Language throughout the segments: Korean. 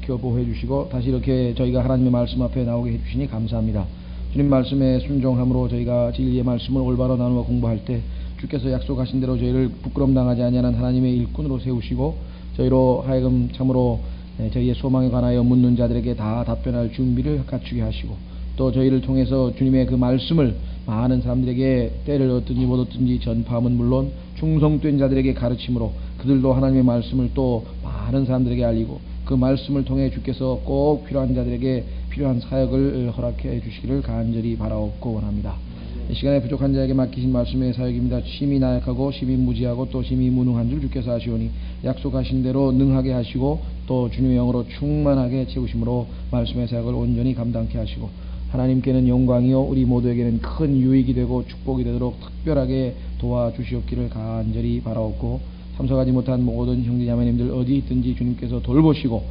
지켜 보호해 주시고 다시 이렇게 저희가 하나님의 말씀 앞에 나오게 해주시니 감사합니다. 주님 말씀에 순종함으로 저희가 진리의 말씀을 올바로 나누어 공부할 때 주께서 약속하신 대로 저희를 부끄럼 당하지 아니하는 하나님의 일꾼으로 세우시고 저희로 하여금 참으로 저희의 소망에 관하여 묻는 자들에게 다 답변할 준비를 갖추게 하시고 또 저희를 통해서 주님의 그 말씀을 많은 사람들에게 때를 얻든지 못 얻든지 전파함은 물론 충성된 자들에게 가르침으로 그들도 하나님의 말씀을 또 많은 사람들에게 알리고 그 말씀을 통해 주께서 꼭 필요한 자들에게 필요한 사역을 허락해 주시기를 간절히 바라옵고 원합니다. 이 시간에 부족한 자에게 맡기신 말씀의 사역입니다. 심히 나약하고 심히 무지하고 또 심히 무능한 줄 주께서 아시오니 약속하신 대로 능하게 하시고 또 주님의 영으로 충만하게 채우심으로 말씀의 사역을 온전히 감당케 하시고 하나님께는 영광이요 우리 모두에게는 큰 유익이 되고 축복이 되도록 특별하게 도와주시옵기를 간절히 바라옵고 참석하지 못한 모든 형제자매님들 어디 있든지 주님께서 돌보시고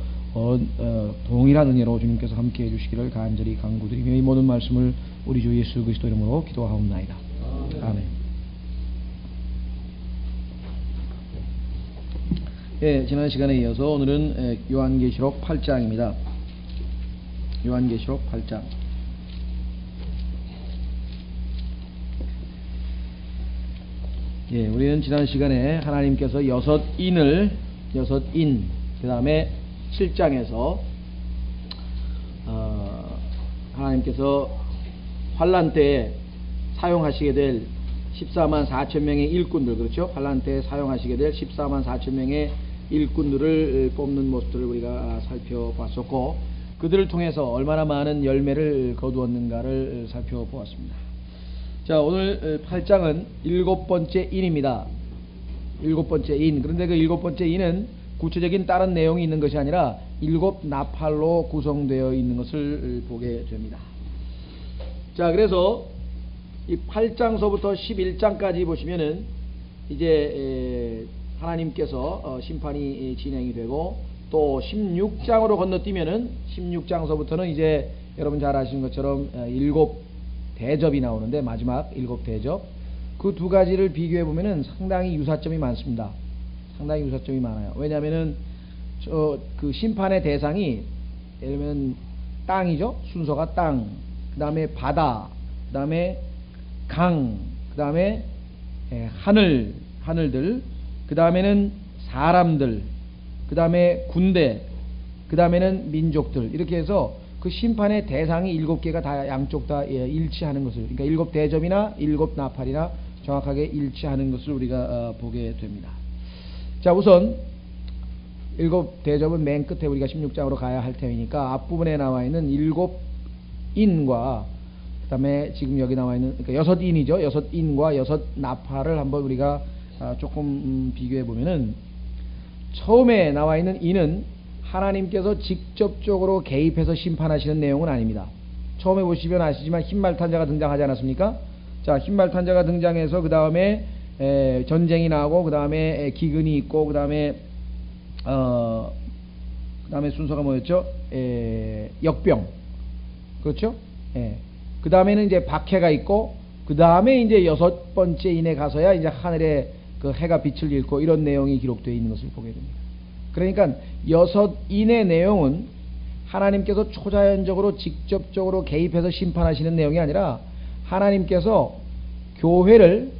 동일한 은혜로 주님께서 함께 해주시기를 간절히 간구드리며 이 모든 말씀을 우리 주 예수 그리스도 이름으로 기도하옵나이다. 아멘. 예, 지난 시간에 이어서 오늘은 요한계시록 8장입니다. 요한계시록 8장. 예, 우리는 지난 시간에 하나님께서 여섯 인, 그 다음에 7장에서 하나님께서 환란 때에 사용하시게 될 14만 4천 명의 일꾼들, 그렇죠? 환란 때에 사용하시게 될 14만 4천 명의 일꾼들을 뽑는 모습들을 우리가 살펴봤었고 그들을 통해서 얼마나 많은 열매를 거두었는가를 살펴보았습니다. 자, 오늘 8장은 7번째 인입니다. 7번째 인. 그런데 그 7번째 인은 구체적인 다른 내용이 있는 것이 아니라 7 나팔로 구성되어 있는 것을 보게 됩니다. 자, 그래서 이 8장서부터 11장까지 보시면은 이제 하나님께서 심판이 진행이 되고 또 16장으로 건너뛰면은 16장서부터는 이제 여러분 잘 아시는 것처럼 7 대접이 나오는데 마지막 7 대접 그 두 가지를 비교해 보면은 상당히 유사점이 많습니다. 상당히 유사점이 많아요. 왜냐하면은 그 심판의 대상이 예를 들면 땅이죠. 순서가 땅, 그 다음에 바다, 그 다음에 강, 그 다음에 하늘들, 그 다음에는 사람들, 그 다음에 군대, 그 다음에는 민족들 이렇게 해서 그 심판의 대상이 7개가 다 양쪽 다 일치하는 것을 그러니까 7 대접이나 7 나팔이나 정확하게 일치하는 것을 우리가 보게 됩니다. 자, 우선 7 대접은 맨 끝에 우리가 16장으로 가야 할 테니까 앞부분에 나와 있는 7 인과 그 다음에 지금 여기 나와 있는 그러니까 6 인이죠. 6 인과 6 나팔을 한번 우리가 조금 비교해 보면은 처음에 나와 있는 인은 하나님께서 직접적으로 개입해서 심판하시는 내용은 아닙니다. 처음에 보시면 아시지만 흰말 자가 등장하지 않았습니까? 자, 흰말 자가 등장해서 그 다음에 전쟁이 나고 그 다음에 기근이 있고 그 다음에 순서가 뭐였죠? 역병, 그렇죠? 그 다음에는 이제 박해가 있고 그 다음에 이제 6번째 인에 가서야 이제 하늘에 그 해가 빛을 잃고 이런 내용이 기록되어 있는 것을 보게 됩니다. 그러니까 6 인의 내용은 하나님께서 초자연적으로 직접적으로 개입해서 심판하시는 내용이 아니라 하나님께서 교회를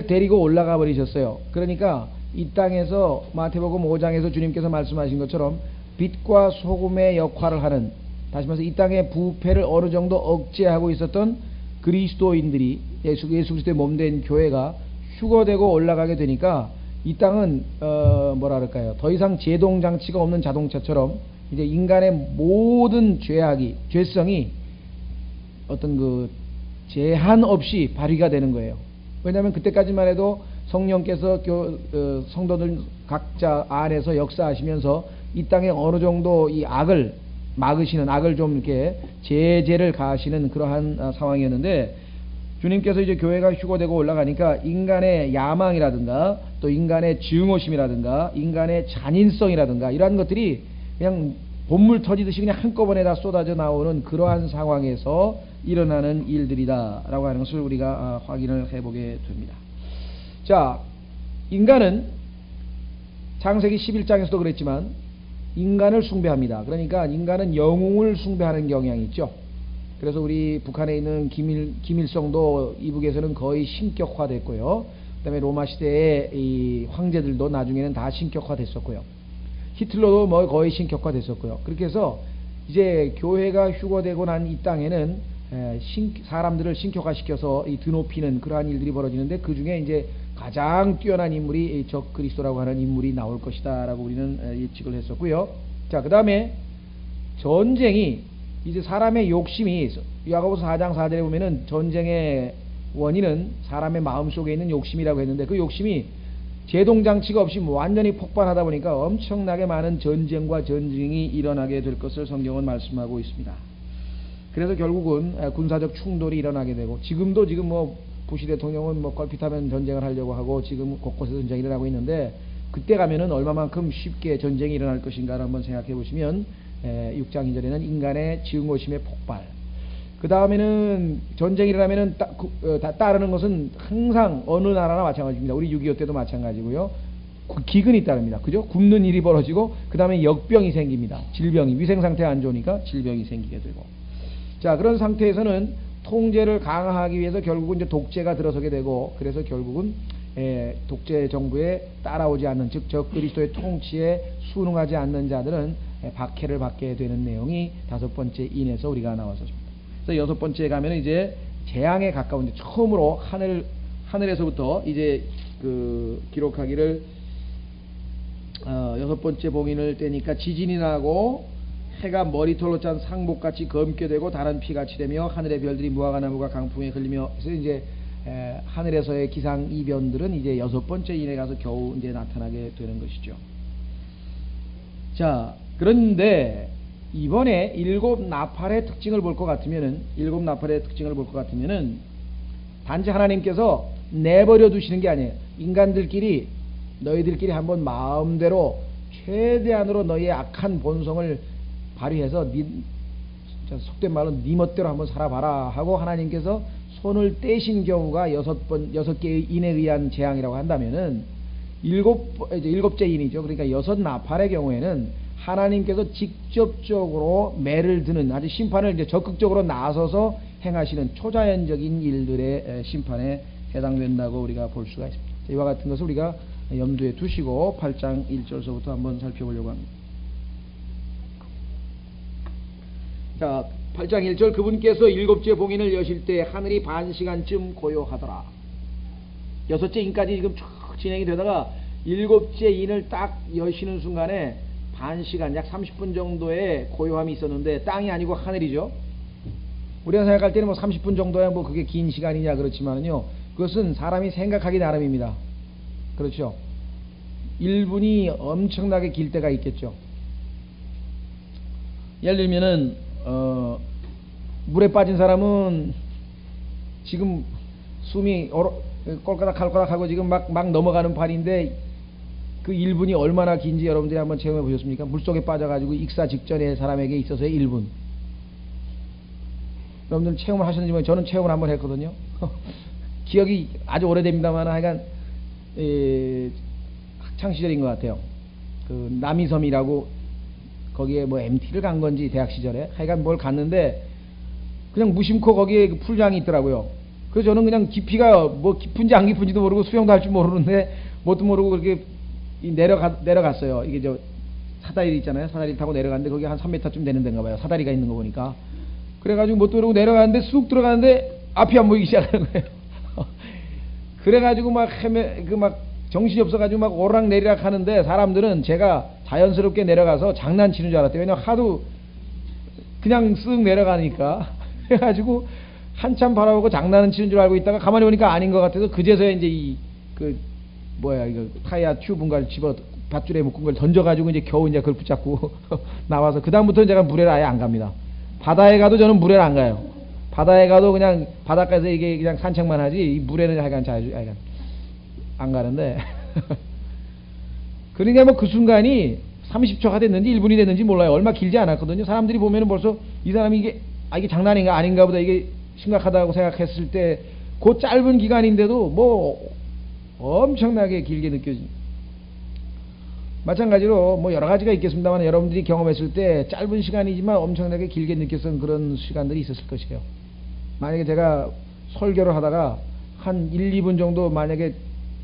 데리고 올라가 버리셨어요. 그러니까 이 땅에서 마태복음 5장에서 주님께서 말씀하신 것처럼 빛과 소금의 역할을 하는, 다시 말해서 이 땅의 부패를 어느 정도 억제하고 있었던 그리스도인들이 예수 그리스도의 몸된 교회가 휴거되고 올라가게 되니까 이 땅은 뭐라 그럴까요? 더 이상 제동 장치가 없는 자동차처럼 이제 인간의 모든 죄성이 어떤 그 제한 없이 발휘가 되는 거예요. 왜냐하면 그때까지만 해도 성령께서 성도들 각자 안에서 역사하시면서 이 땅에 어느 정도 이 악을 막으시는, 악을 좀 이렇게 제재를 가하시는 그러한 상황이었는데, 주님께서 이제 교회가 휴거되고 올라가니까 인간의 야망이라든가 또 인간의 증오심이라든가 인간의 잔인성이라든가 이러한 것들이 그냥 본물 터지듯이 그냥 한꺼번에 다 쏟아져 나오는 그러한 상황에서 일어나는 일들이다 라고 하는 것을 우리가 확인을 해보게 됩니다. 자, 인간은 창세기 11장에서도 그랬지만 인간을 숭배합니다. 그러니까 인간은 영웅을 숭배하는 경향이 있죠. 그래서 우리 북한에 있는 김일성도 이북에서는 거의 신격화됐고요. 그다음에 로마 시대의 이 황제들도 나중에는 다 신격화됐었고요. 히틀러도 뭐 거의 신격화됐었고요. 그렇게 해서 이제 교회가 휴거되고 난 이 땅에는 사람들을 신격화시켜서 드높이는 그러한 일들이 벌어지는데, 그 중에 이제 가장 뛰어난 인물이 적 그리스도라고 하는 인물이 나올 것이다라고 우리는 예측을 했었고요. 자, 그 다음에 전쟁이 이제 사람의 욕심이, 야고보서 4장 4절에 보면은 전쟁의 원인은 사람의 마음 속에 있는 욕심이라고 했는데, 그 욕심이 제동장치가 없이 완전히 폭발하다 보니까 엄청나게 많은 전쟁과 전쟁이 일어나게 될 것을 성경은 말씀하고 있습니다. 그래서 결국은 군사적 충돌이 일어나게 되고, 지금도 지금 뭐 부시 대통령은 뭐 걸핏하면 전쟁을 하려고 하고 지금 곳곳에서 전쟁이 일어나고 있는데, 그때 가면은 얼마만큼 쉽게 전쟁이 일어날 것인가를 한번 생각해 보시면 6장 2절에는 인간의 증오심의 폭발, 그 다음에는 전쟁이 일어나면은 따르는 것은 항상 어느 나라나 마찬가지입니다. 우리 6.25 때도 마찬가지고요. 기근이 따릅니다. 그죠? 굶는 일이 벌어지고, 그 다음에 역병이 생깁니다. 질병이, 위생 상태가 안 좋으니까 질병이 생기게 되고. 자, 그런 상태에서는 통제를 강화하기 위해서 결국은 이제 독재가 들어서게 되고, 그래서 결국은 독재 정부에 따라오지 않는, 즉 적 그리스도의 통치에 순응하지 않는 자들은 박해를 받게 되는 내용이 5번째 인에서 우리가 나왔었습니다. 그래서 6번째에 가면 이제 재앙에 가까운, 처음으로 하늘에서부터 이제 기록하기를 6번째 봉인을 떼니까 지진이 나고 해가 머리털로 짠 상복같이 검게 되고 다른 피같이 되며 하늘의 별들이 무화과 나무가 강풍에 흘리며, 그래서 이제 하늘에서의 기상 이변들은 이제 6번째 인에 가서 겨우 이제 나타나게 되는 것이죠. 자, 그런데 이번에 7 나팔의 특징을 볼 것 같으면은, 7 나팔의 특징을 볼 것 같으면은 단지 하나님께서 내버려 두시는 게 아니에요. 인간들끼리, 너희들끼리 한번 마음대로 최대한으로 너희의 악한 본성을 발휘해서 속된 말로 네 멋대로 한번 살아봐라 하고 하나님께서 손을 떼신 경우가 6개의 인에 의한 재앙이라고 한다면은, 7째 인이죠. 그러니까 6 나팔의 경우에는 하나님께서 직접적으로 매를 드는, 아주 심판을 이제 적극적으로 나서서 행하시는 초자연적인 일들의 심판에 해당된다고 우리가 볼 수가 있습니다. 이와 같은 것을 우리가 염두에 두시고 8장 1절서부터 한번 살펴보려고 합니다. 자, 8장 1절, 그분께서 7째 봉인을 여실 때 하늘이 반 시간쯤 고요하더라. 6째 인까지 지금 쭉 진행이 되다가 7째 인을 딱 여시는 순간에 반 시간, 약 30분 정도의 고요함이 있었는데, 땅이 아니고 하늘이죠. 우리가 생각할 때는 뭐 30분 정도야 뭐 그게 긴 시간이냐 그렇지만은요, 그것은 사람이 생각하기 나름입니다. 그렇죠. 1분이 엄청나게 길 때가 있겠죠. 예를 들면은 물에 빠진 사람은 지금 숨이 꼴까닥 하고 지금 막 넘어가는 판인데, 그 1분이 얼마나 긴지 여러분들이 한번 체험해 보셨습니까? 물속에 빠져가지고 익사 직전의 사람에게 있어서의 1분. 여러분들 체험을 하셨는지 모르겠는데 저는 체험을 한번 했거든요. 기억이 아주 오래됩니다만 하여간 학창시절인 것 같아요. 그 남이섬이라고, 거기에 뭐 MT를 간 건지 대학 시절에 하여간 뭘 갔는데 그냥 무심코 거기에 그 풀장이 있더라고요. 그래서 저는 그냥 깊이가 뭐 깊은지 안 깊은지도 모르고 수영도 할 줄 모르는데 뭣도 모르고 그렇게 내려갔어요. 이게 저 사다리 있잖아요. 사다리 타고 내려갔는데 거기 한 3m쯤 되는 데인가 봐요. 사다리가 있는 거 보니까. 그래가지고 뭣도 모르고 내려가는데 쑥 들어가는데 앞이 안 보이기 시작하는 거예요. 그래가지고 막 정신이 없어가지고 막 오르락내리락 하는데, 사람들은 제가 자연스럽게 내려가서 장난치는 줄 알았대요. 왜냐면 하도 그냥 쓱 내려가니까. 그래가지고 한참 바라보고 장난은 치는 줄 알고 있다가 가만히 보니까 아닌 것 같아서 그제서야 이제 이거 타이어 튜브인가를 집어 밧줄에 묶은 걸 던져가지고 이제 겨우 이제 그걸 붙잡고 나와서, 그다음부터는 제가 물에 아예 안 갑니다. 바다에 가도 저는 물에 안 가요. 바다에 가도 그냥 바닷가에서 이게 그냥 산책만 하지, 이 물에는 하여간 안 가는데. 그러니까 뭐 그 순간이 30초가 됐는지 1분이 됐는지 몰라요. 얼마 길지 않았거든요. 사람들이 보면은 벌써 이 사람이 이게 장난인가 아닌가 보다, 이게 심각하다고 생각했을 때 그 짧은 기간인데도 뭐 엄청나게 길게 느껴집니다. 마찬가지로 뭐 여러 가지가 있겠습니다만 여러분들이 경험했을 때 짧은 시간이지만 엄청나게 길게 느꼈던 그런 시간들이 있었을 것이에요. 만약에 제가 설교를 하다가 한 1, 2분 정도 만약에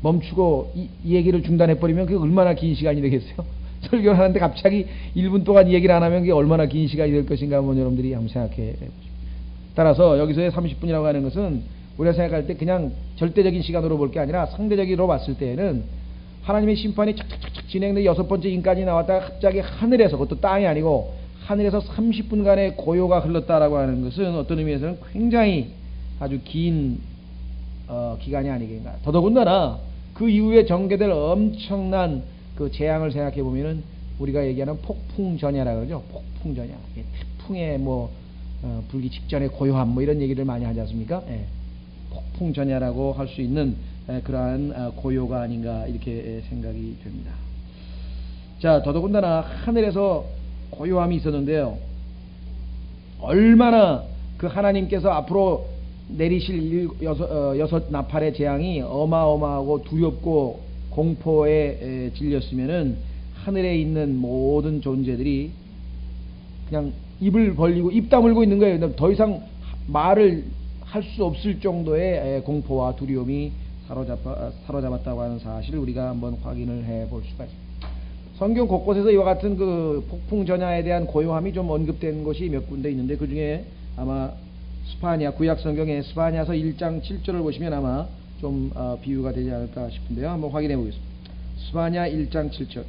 멈추고 이 얘기를 중단해버리면 그게 얼마나 긴 시간이 되겠어요? 설교를 하는데 갑자기 1분 동안 이 얘기를 안 하면 그게 얼마나 긴 시간이 될 것인가 한번 여러분들이 한번 생각해 보십시오. 따라서 여기서의 30분이라고 하는 것은 우리가 생각할 때 그냥 절대적인 시간으로 볼 게 아니라 상대적으로 봤을 때에는 하나님의 심판이 착착착착 진행돼 6번째 인까지 나왔다가 갑자기 하늘에서, 그것도 땅이 아니고 하늘에서 30분간의 고요가 흘렀다라고 하는 것은 어떤 의미에서는 굉장히 아주 긴 기간이 아니겠나. 더더군다나 그 이후에 전개될 엄청난 그 재앙을 생각해 보면은 우리가 얘기하는 폭풍전야라 그러죠. 폭풍전야. 태풍의 불기 직전의 고요함 이런 얘기를 많이 하지 않습니까? 예. 폭풍전야라고 할 수 있는 그러한 고요가 아닌가 이렇게 생각이 됩니다. 자, 더더군다나 하늘에서 고요함이 있었는데요. 얼마나 그 하나님께서 앞으로 내리실 여섯 나팔의 재앙이 어마어마하고 두렵고 공포에 질렸으면은 하늘에 있는 모든 존재들이 그냥 입을 벌리고 입 다물고 있는 거예요. 더 이상 말을 할 수 없을 정도의 공포와 두려움이 사로잡았다고 하는 사실을 우리가 한번 확인을 해 볼 수가 있습니다. 성경 곳곳에서 이와 같은 그 폭풍 전야에 대한 고요함이 좀 언급된 곳이 몇 군데 있는데 그 중에 아마 스파냐, 구약 성경의 스파냐서 1장 7절을 보시면 아마 좀 비유가 되지 않을까 싶은데요. 한번 확인해 보겠습니다. 스파냐 1장 7절.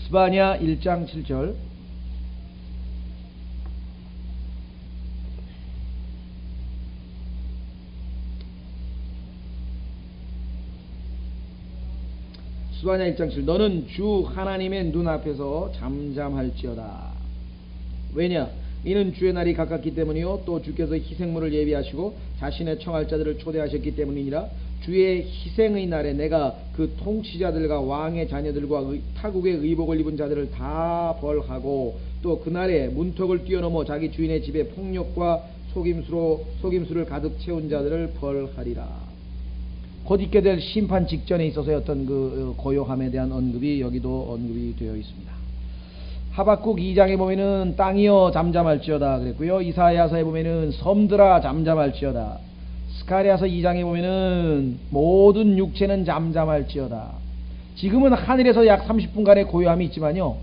스바냐 1장 7절. 스바냐 1장 7. 너는 주 하나님의 눈앞에서 잠잠할지어다. 왜냐? 이는 주의 날이 가깝기 때문이요 또 주께서 희생물을 예비하시고 자신의 청할 자들을 초대하셨기 때문이니라. 주의 희생의 날에 내가 그 통치자들과 왕의 자녀들과 타국의 의복을 입은 자들을 다 벌하고 또 그날에 문턱을 뛰어넘어 자기 주인의 집에 폭력과 속임수를 가득 채운 자들을 벌하리라. 곧 있게 될 심판 직전에 있어서의 어떤 그 고요함에 대한 언급이 여기도 언급이 되어 있습니다. 하박국 2장에 보면은 땅이여 잠잠할지어다 그랬고요. 이사야서에 보면은 섬들아 잠잠할지어다. 스가랴서 2장에 보면은 모든 육체는 잠잠할지어다. 지금은 하늘에서 약 30분간의 고요함이 있지만요,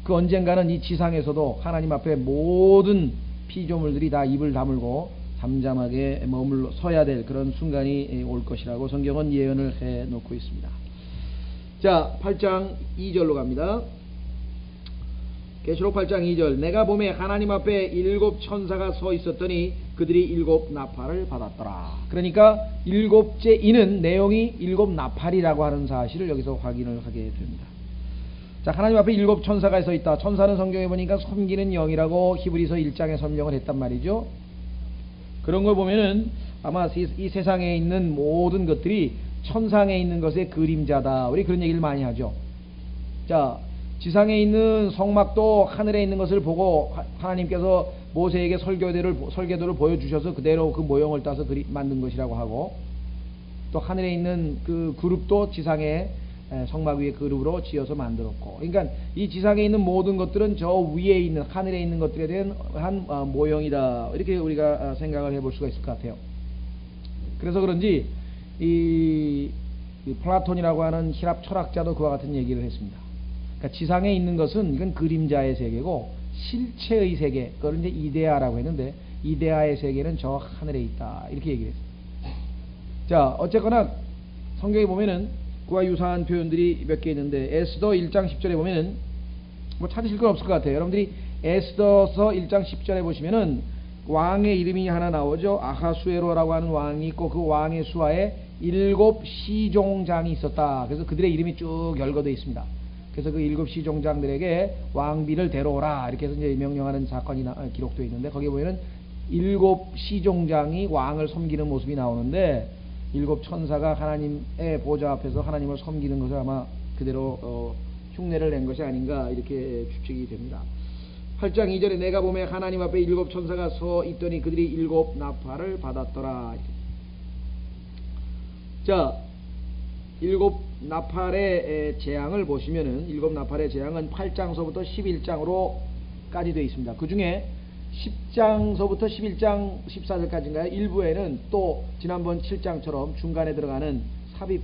그 언젠가는 이 지상에서도 하나님 앞에 모든 피조물들이 다 입을 다물고 잠잠하게 머물러 서야 될 그런 순간이 올 것이라고 성경은 예언을 해 놓고 있습니다. 자, 8장 2절로 갑니다. 계시록 8장 2절. 내가 보매 하나님 앞에 7 천사가 서 있었더니 그들이 7 나팔을 받았더라. 그러니까 7째 이는 내용이 7 나팔이라고 하는 사실을 여기서 확인을 하게 됩니다. 자, 하나님 앞에 7 천사가 서 있다. 천사는 성경에 보니까 섬기는 영이라고 히브리서 1장에 설명을 했단 말이죠. 그런 걸 보면은 아마 이 세상에 있는 모든 것들이 천상에 있는 것의 그림자다. 우리 그런 얘기를 많이 하죠. 자, 지상에 있는 성막도 하늘에 있는 것을 보고 하나님께서 모세에게 설계도를 보여주셔서 그대로 그 모형을 따서 만든 것이라고 하고, 또 하늘에 있는 그 그룹도 지상에 성막 위에 그룹으로 지어서 만들었고, 그러니까 이 지상에 있는 모든 것들은 저 위에 있는 하늘에 있는 것들에 대한 한 모형이다. 이렇게 우리가 생각을 해볼 수가 있을 것 같아요. 그래서 그런지 이 플라톤이라고 하는 히랍 철학자도 그와 같은 얘기를 했습니다. 그러니까 지상에 있는 것은 이건 그림자의 세계고 실체의 세계, 그걸 이제 이데아라고 했는데 이데아의 세계는 저 하늘에 있다. 이렇게 얘기를 했습니다. 자, 어쨌거나 성경에 보면은 그와 유사한 표현들이 몇 개 있는데 에스더 1장 10절에 보면은 뭐 찾으실 건 없을 것 같아요. 여러분들이 에스더서 1장 10절에 보시면은 왕의 이름이 하나 나오죠. 아하수에로라고 하는 왕이 있고 그 왕의 수하에 7 시종장이 있었다. 그래서 그들의 이름이 쭉 열거되어 있습니다. 그래서 그 7 시종장들에게 왕비를 데려오라 이렇게 해서 이제 명령하는 사건이 기록되어 있는데, 거기에 보면은 7 시종장이 왕을 섬기는 모습이 나오는데 7 천사가 하나님의 보좌 앞에서 하나님을 섬기는 것을 아마 그대로 흉내를 낸 것이 아닌가 이렇게 추측이 됩니다. 8장 2절에 내가 보매 하나님 앞에 7 천사가 서 있더니 그들이 7 나팔을 받았더라. 자, 7 나팔의 재앙을 보시면은 7 나팔의 재앙은 8장서부터 11장으로까지 되어 있습니다. 그 중에 10장서부터 11장 14절까지인가요? 일부에는 또 지난번 7장처럼 중간에 들어가는 삽입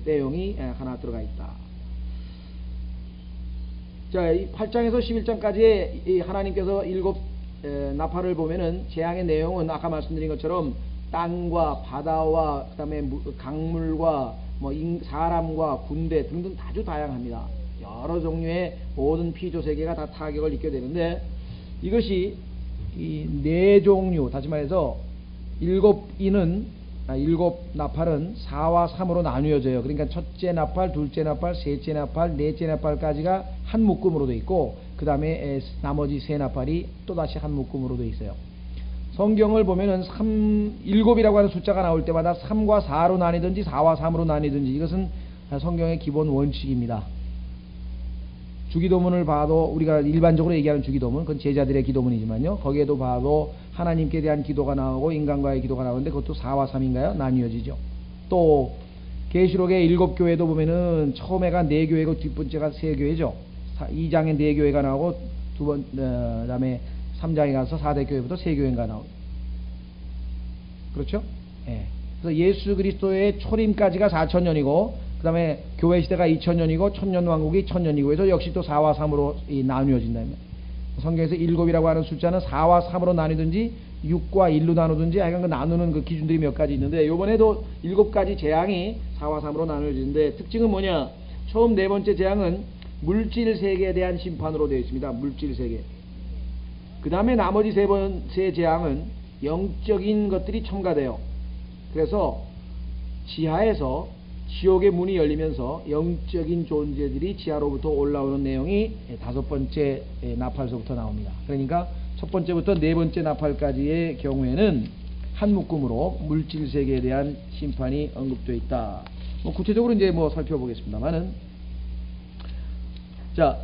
내용이 하나 들어가 있다. 자, 이 8장에서 11장까지의 이 하나님께서 7 나팔을 보면은 재앙의 내용은 아까 말씀드린 것처럼 땅과 바다와 그다음에 강물과 뭐 사람과 군대 등등 아주 다양합니다. 여러 종류의 모든 피조 세계가 다 타격을 입게 되는데 이것이 이 4종류, 다시 말해서 7 나팔은 4와 3으로 나뉘어져요. 그러니까 첫째 나팔, 둘째 나팔, 셋째 나팔, 넷째 나팔까지가 한 묶음으로 되어 있고 그 다음에 나머지 3 나팔이 또다시 한 묶음으로 되어 있어요. 성경을 보면은 7이라고 하는 숫자가 나올 때마다 3과 4로 나뉘든지 4와 3으로 나뉘든지 이것은 성경의 기본 원칙입니다. 주기도문을 봐도 우리가 일반적으로 얘기하는 주기도문, 그건 제자들의 기도문이지만요. 거기에도 봐도 하나님께 대한 기도가 나오고 인간과의 기도가 나오는데 그것도 4와 3인가요? 나뉘어지죠. 또 계시록의 7교회도 보면은 처음에가 4교회고 뒷번째가 3교회죠. 2장에 4교회가 나오고 그다음에 3장에 가서 4대 교회부터 3교회가 나오고 그렇죠? 예. 그래서 예수 그리스도의 초림까지가 4000년이고 그 다음에 교회 시대가 2000년이고 천년왕국이 1000년이고 그래서 역시 또 4와 3으로 나뉘어진다. 성경에서 7이라고 하는 숫자는 4와 3으로 나뉘든지 6과 1로 나누든지 하여간 그 나누는 그 기준들이 몇 가지 있는데 요번에도 7가지 재앙이 4와 3으로 나누어지는데 특징은 뭐냐? 처음 4번째 재앙은 물질 세계에 대한 심판으로 되어 있습니다. 물질 세계. 그 다음에 나머지 3번째 재앙은 영적인 것들이 첨가돼요. 그래서 지하에서 지옥의 문이 열리면서 영적인 존재들이 지하로부터 올라오는 내용이 5번째 나팔서부터 나옵니다. 그러니까 첫 번째부터 4번째 나팔까지의 경우에는 한 묶음으로 물질 세계에 대한 심판이 언급되어 있다. 구체적으로 이제 살펴보겠습니다만은 자,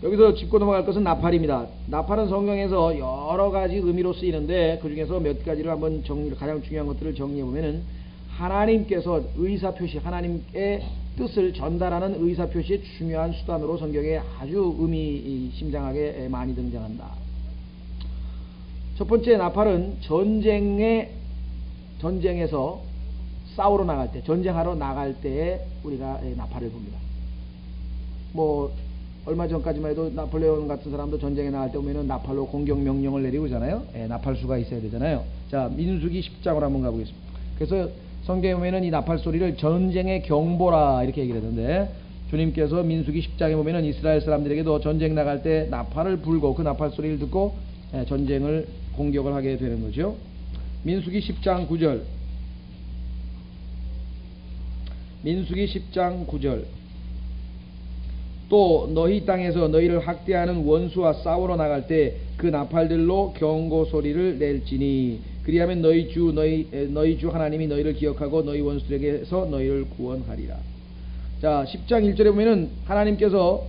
여기서 짚고 넘어갈 것은 나팔입니다. 나팔은 성경에서 여러 가지 의미로 쓰이는데 그 중에서 몇 가지를 한번 가장 중요한 것들을 정리해 보면은 하나님께서 의사표시, 하나님의 뜻을 전달하는 의사표시의 중요한 수단으로 성경에 아주 의미심장하게 많이 등장한다. 첫 번째 나팔은 전쟁에서 싸우러 나갈 때, 전쟁하러 나갈 때에 우리가 나팔을 봅니다. 얼마 전까지만 해도 나폴레옹 같은 사람도 전쟁에 나갈 때 보면은 나팔로 공격 명령을 내리고 그러잖아요. 나팔수가 있어야 되잖아요. 자, 민수기 10장으로 한번 가보겠습니다. 그래서 성경에 보면은 이 나팔 소리를 전쟁의 경보라 이렇게 얘기를 하던데 주님께서 민수기 10장에 보면은 이스라엘 사람들에게도 전쟁 나갈 때 나팔을 불고 그 나팔 소리를 듣고 전쟁을 공격을 하게 되는 거죠. 민수기 10장 9절. 민수기 10장 9절. 또 너희 땅에서 너희를 학대하는 원수와 싸우러 나갈 때 그 나팔들로 경고 소리를 낼지니 그리하면 너희 주 하나님이 너희를 기억하고 너희 원수들에게서 너희를 구원하리라. 자, 10장 1절에 보면은 하나님께서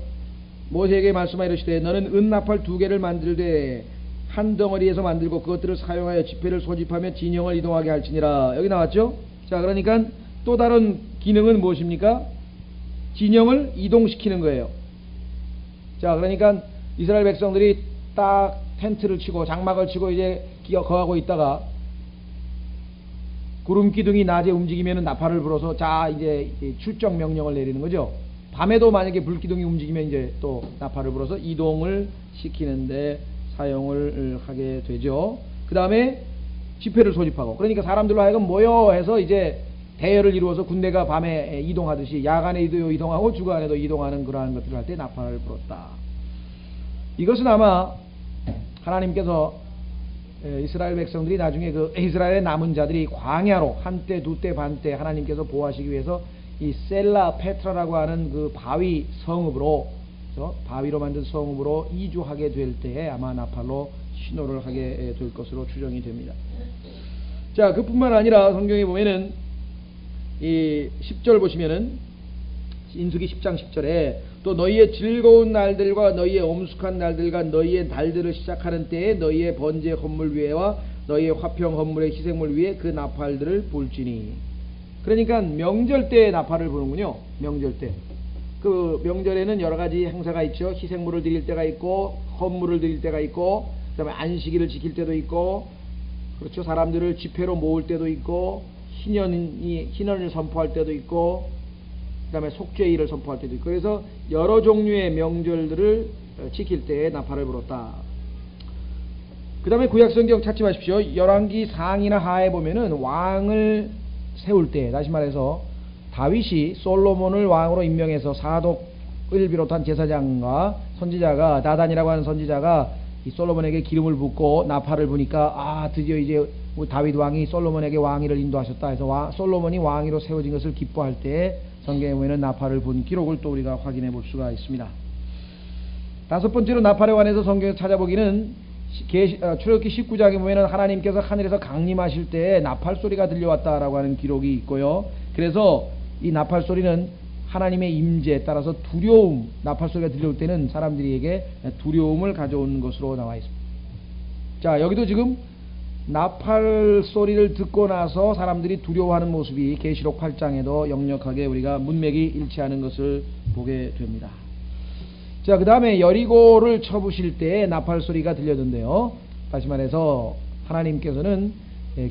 모세에게 말씀하여 이르시되 너는 은나팔 2개를 만들되 한 덩어리에서 만들고 그것들을 사용하여 지폐를 소집하며 진영을 이동하게 할지니라. 여기 나왔죠? 자, 그러니까 또 다른 기능은 무엇입니까? 진영을 이동시키는 거예요. 자, 그러니까 이스라엘 백성들이 딱 텐트를 치고 장막을 치고 이제 거하고 있다가 구름 기둥이 낮에 움직이면은 나팔을 불어서 자 이제 출정 명령을 내리는 거죠. 밤에도 만약에 불 기둥이 움직이면 이제 또 나팔을 불어서 이동을 시키는데 사용을 하게 되죠. 그 다음에 지폐를 소집하고 그러니까 사람들로 하여금 모여 해서 이제 대열을 이루어서 군대가 밤에 이동하듯이 야간에도 이동하고 주간에도 이동하는 그러한 것들을 할 때 나팔을 불었다. 이것은 아마 하나님께서 이스라엘 백성들이 나중에 그 이스라엘의 남은 자들이 광야로 한때 두때 반때 하나님께서 보호하시기 위해서 이 셀라 페트라라고 하는 그 바위 성읍으로 바위로 만든 성읍으로 이주하게 될 때에 아마 나팔로 신호를 하게 될 것으로 추정이 됩니다. 자, 그뿐만 아니라 성경에 보면은 이 10절 보시면은 인수기 10장 10절에 또 너희의 즐거운 날들과 너희의 엄숙한 날들과 너희의 날들을 시작하는 때에 너희의 번제 헌물 위에와 너희의 화평 헌물의 희생물 위에 그 나팔들을 불지니. 그러니까 명절 때에 나팔을 부는군요. 명절 때. 그 명절에는 여러 가지 행사가 있죠. 희생물을 드릴 때가 있고 헌물을 드릴 때가 있고 그다음에 안식일을 지킬 때도 있고 그렇죠. 사람들을 집회로 모을 때도 있고 희년을 선포할 때도 있고 그다음에 속죄일을 선포할 때도 있고 그래서 여러 종류의 명절들을 지킬 때에 나팔을 불었다. 그 다음에 구약성경 찾지 마십시오. 열왕기 상이나 하에 보면은 왕을 세울 때, 다시 말해서 다윗이 솔로몬을 왕으로 임명해서 사독을 비롯한 제사장과 선지자가 나단이라고 하는 선지자가 이 솔로몬에게 기름을 붓고 나팔을 부니까 드디어 이제 다윗 왕이 솔로몬에게 왕위를 인도하셨다 해서 솔로몬이 왕위로 세워진 것을 기뻐할 때 성경에 보면 나팔을 분 기록을 또 우리가 확인해 볼 수가 있습니다. 다섯 번째로 나팔에 관해서 성경에서 찾아보기는 출애굽기 19장에 보면 하나님께서 하늘에서 강림하실 때 나팔 소리가 들려왔다라고 하는 기록이 있고요. 그래서 이 나팔 소리는 하나님의 임재에 따라서 두려움, 나팔 소리가 들려올 때는 사람들에게 두려움을 가져오는 것으로 나와 있습니다. 자, 여기도 지금 나팔 소리를 듣고 나서 사람들이 두려워하는 모습이 계시록 8장에도 역력하게 우리가 문맥이 일치하는 것을 보게 됩니다. 자, 그 다음에 여리고를 쳐부실 때 나팔 소리가 들려던데요. 다시 말해서 하나님께서는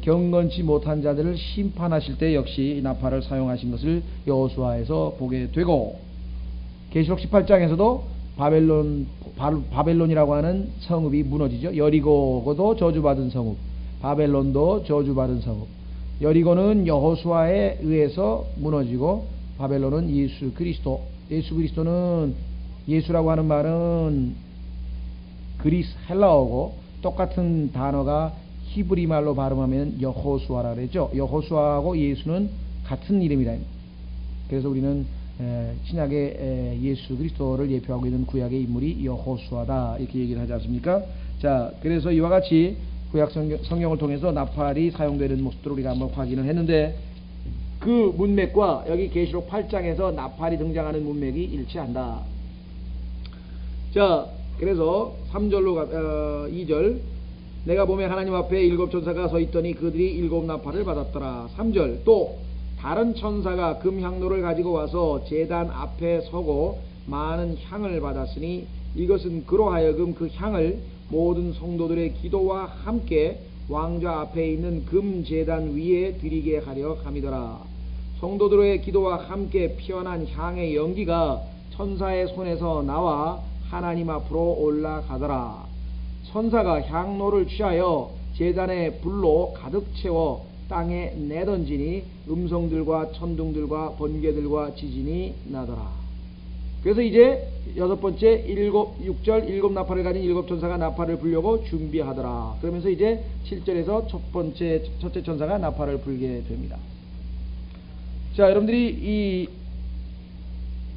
경건치 못한 자들을 심판하실 때 역시 나팔을 사용하신 것을 여호수아에서 보게 되고 계시록 18장에서도 바벨론이라고 하는 성읍이 무너지죠. 여리고도 저주받은 성읍, 바벨론도 저주받은 성읍. 여리고는 여호수아에 의해서 무너지고 바벨론은 예수 그리스도는 예수라고 하는 말은 헬라어고 똑같은 단어가 히브리 말로 발음하면 여호수아라 그랬죠. 여호수아하고 예수는 같은 이름이다. 그래서 우리는 신약의 예수 그리스도를 예표하고 있는 구약의 인물이 여호수아다 이렇게 얘기를 하지 않습니까? 자, 그래서 이와 같이 구약 성경을 통해서 나팔이 사용되는 모습들을 우리가 한번 확인을 했는데 그 문맥과 여기 계시록 8장에서 나팔이 등장하는 문맥이 일치한다. 자, 그래서 3절로 2절 내가 보면 하나님 앞에 7 천사가 서 있더니 그들이 7 나팔을 받았더라. 3절 또 다른 천사가 금향로를 가지고 와서 제단 앞에 서고 많은 향을 받았으니 이것은 그로 하여금 그 향을 모든 성도들의 기도와 함께 왕좌 앞에 있는 금 제단 위에 드리게 하려 함이더라. 성도들의 기도와 함께 피어난 향의 연기가 천사의 손에서 나와 하나님 앞으로 올라가더라. 천사가 향로를 취하여 제단의 불로 가득 채워 땅에 내던지니 음성들과 천둥들과 번개들과 지진이 나더라. 그래서 이제 여섯 번째 6절 7 나팔을 가진 7 천사가 나팔을 불려고 준비하더라. 그러면서 이제 7절에서 첫째 천사가 나팔을 불게 됩니다. 자, 여러분들이 이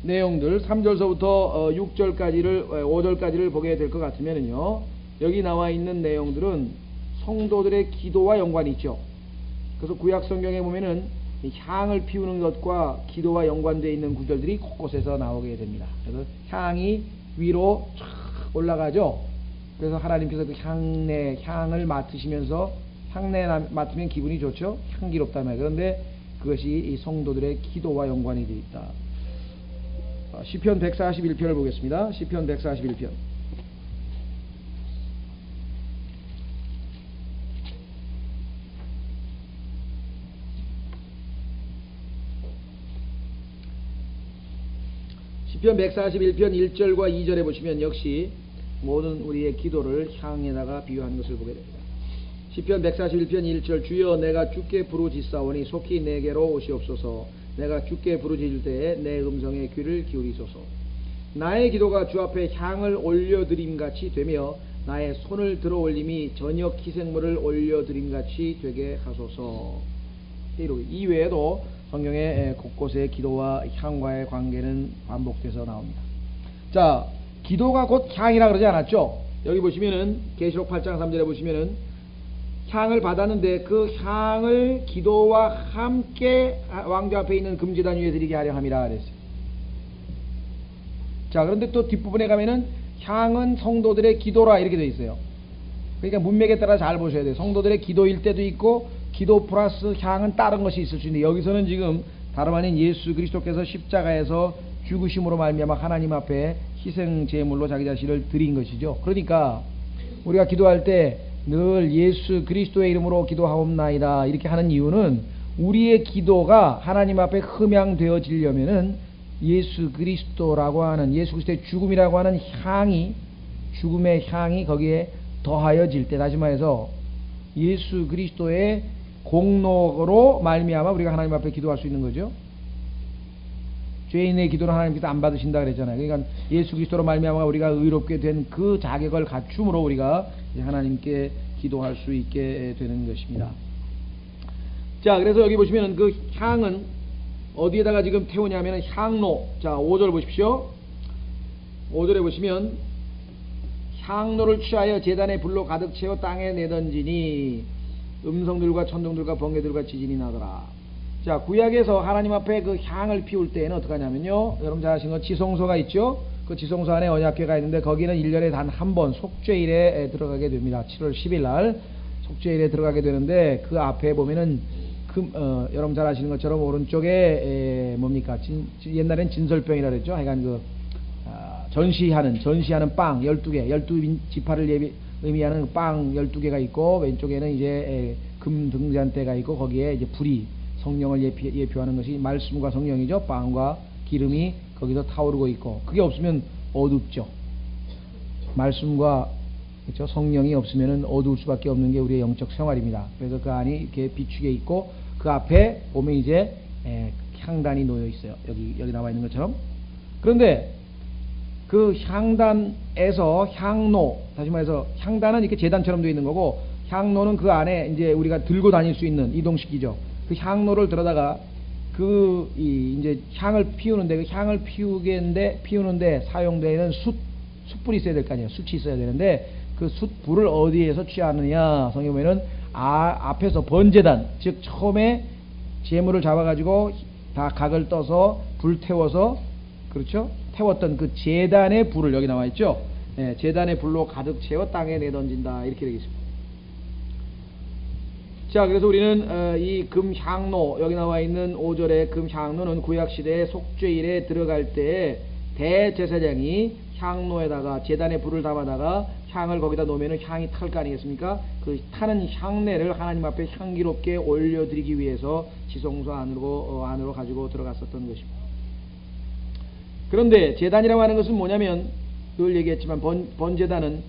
내용들 3절서부터 5절까지를 보게 될 것 같으면요, 여기 나와 있는 내용들은 성도들의 기도와 연관이 있죠. 그래서 구약 성경에 보면은 향을 피우는 것과 기도와 연관되어 있는 구절들이 곳곳에서 나오게 됩니다. 그래서 향이 위로 쫙 올라가죠. 그래서 하나님께서 그 향을 맡으시면서 향내 맡으면 기분이 좋죠. 향기롭다며. 그런데 그것이 이 성도들의 기도와 연관이 되어 있다. 시편 141편을 보겠습니다. 시편 141편. 시편 141편 1절과 2절에 보시면 역시 모든 우리의 기도를 향에다가 비유하는 것을 보게 됩니다. 시편 141편 1절 주여 내가 주께 부르짖사오니 속히 내게로 오시옵소서. 내가 주께 부르짖을 때에 내 음성에 귀를 기울이소서. 나의 기도가 주 앞에 향을 올려드림같이 되며 나의 손을 들어 올림이 저녁 희생물을 올려드림같이 되게 하소서. 이 외에도 성경의 곳곳에 기도와 향과의 관계는 반복돼서 나옵니다. 자, 기도가 곧 향이라 그러지 않았죠? 여기 보시면은 계시록 8장 3절에 보시면은 향을 받았는데 그 향을 기도와 함께 왕좌 앞에 있는 금제단 위에 드리게 하려 함이라 그랬어요. 자, 그런데 또 뒷부분에 가면은 향은 성도들의 기도라 이렇게 되어 있어요. 그러니까 문맥에 따라 잘 보셔야 돼요. 성도들의 기도일 때도 있고 기도 플러스 향은 다른 것이 있을 수 있는데 여기서는 지금 다름 아닌 예수 그리스도께서 십자가에서 죽으심으로 말미암아 하나님 앞에 희생 제물로 자기 자신을 드린 것이죠. 그러니까 우리가 기도할 때 늘 예수 그리스도의 이름으로 기도하옵나이다 이렇게 하는 이유는 우리의 기도가 하나님 앞에 흠양되어지려면은 예수 그리스도라고 하는 예수 그리스도의 죽음이라고 하는 향이 죽음의 향이 거기에 더하여질 때, 다시 말해서 예수 그리스도의 공로로 말미암아 우리가 하나님 앞에 기도할 수 있는 거죠. 죄인의 기도는 하나님께서 안 받으신다 그랬잖아요. 그러니까 예수 그리스도로 말미암아 우리가 의롭게 된 그 자격을 갖춤으로 우리가 하나님께 기도할 수 있게 되는 것입니다. 자, 그래서 여기 보시면은 그 향은 어디에다가 지금 태우냐면은 향로. 자, 5절 보십시오. 5절에 보시면 향로를 취하여 제단의 불로 가득 채워 땅에 내던지니 음성들과 천둥들과 번개들과 지진이 나더라. 자, 구약에서 하나님 앞에 그 향을 피울 때에는 어떻게 하냐면요, 여러분 잘 아시는 거 지성소가 있죠. 그 지성소 안에 언약궤가 있는데 거기는 1년에 단 한 번 속죄일에 들어가게 됩니다. 7월 10일 날 속죄일에 들어가게 되는데 그 앞에 보면은 여러분 잘 아시는 것처럼 오른쪽에 뭡니까? 옛날엔 진설병이라 그랬죠. 하여간 전시하는 빵 12개, 12지파를 의미하는 빵 12개가 있고, 왼쪽에는 이제 금 등잔대가 있고, 거기에 이제 불이 성령을 예표하는 것이 말씀과 성령이죠. 빵과 기름이 거기서 타오르고 있고, 그게 없으면 어둡죠. 말씀과 그렇죠? 성령이 없으면 어두울 수밖에 없는 게 우리의 영적 생활입니다. 그래서 그 안이 이렇게 비추게 있고, 그 앞에 보면 이제 향단이 놓여 있어요. 여기 나와 있는 것처럼. 그런데 그 향단에서 향로, 다시 말해서 향단은 이렇게 제단처럼 되어 있는 거고, 향로는 그 안에 이제 우리가 들고 다닐 수 있는 이동식이죠. 그 향로를 들어다가 이제 향을 피우는데, 그 향을 피우는데 사용되는 숯불이 있어야 될 거 아니에요. 숯이 있어야 되는데 그 숯불을 어디에서 취하느냐? 성경에 보면은 앞에서 번제단, 즉 처음에 제물을 잡아가지고 다 각을 떠서 불 태워서, 그렇죠? 태웠던 그 제단의 불을, 여기 나와 있죠. 예, 제단의 불로 가득 채워 땅에 내던진다 이렇게 되겠습니다. 자, 그래서 우리는 이 금향로, 여기 나와 있는 5절의 금향로는 구약시대의 속죄일에 들어갈 때 대제사장이 향로에다가 제단의 불을 담아다가 향을 거기다 놓으면 향이 탈 거 아니겠습니까? 그 타는 향내를 하나님 앞에 향기롭게 올려드리기 위해서 지성소 안으로 가지고 들어갔었던 것입니다. 그런데 제단이라고 하는 것은 뭐냐면, 늘 얘기했지만 번제단은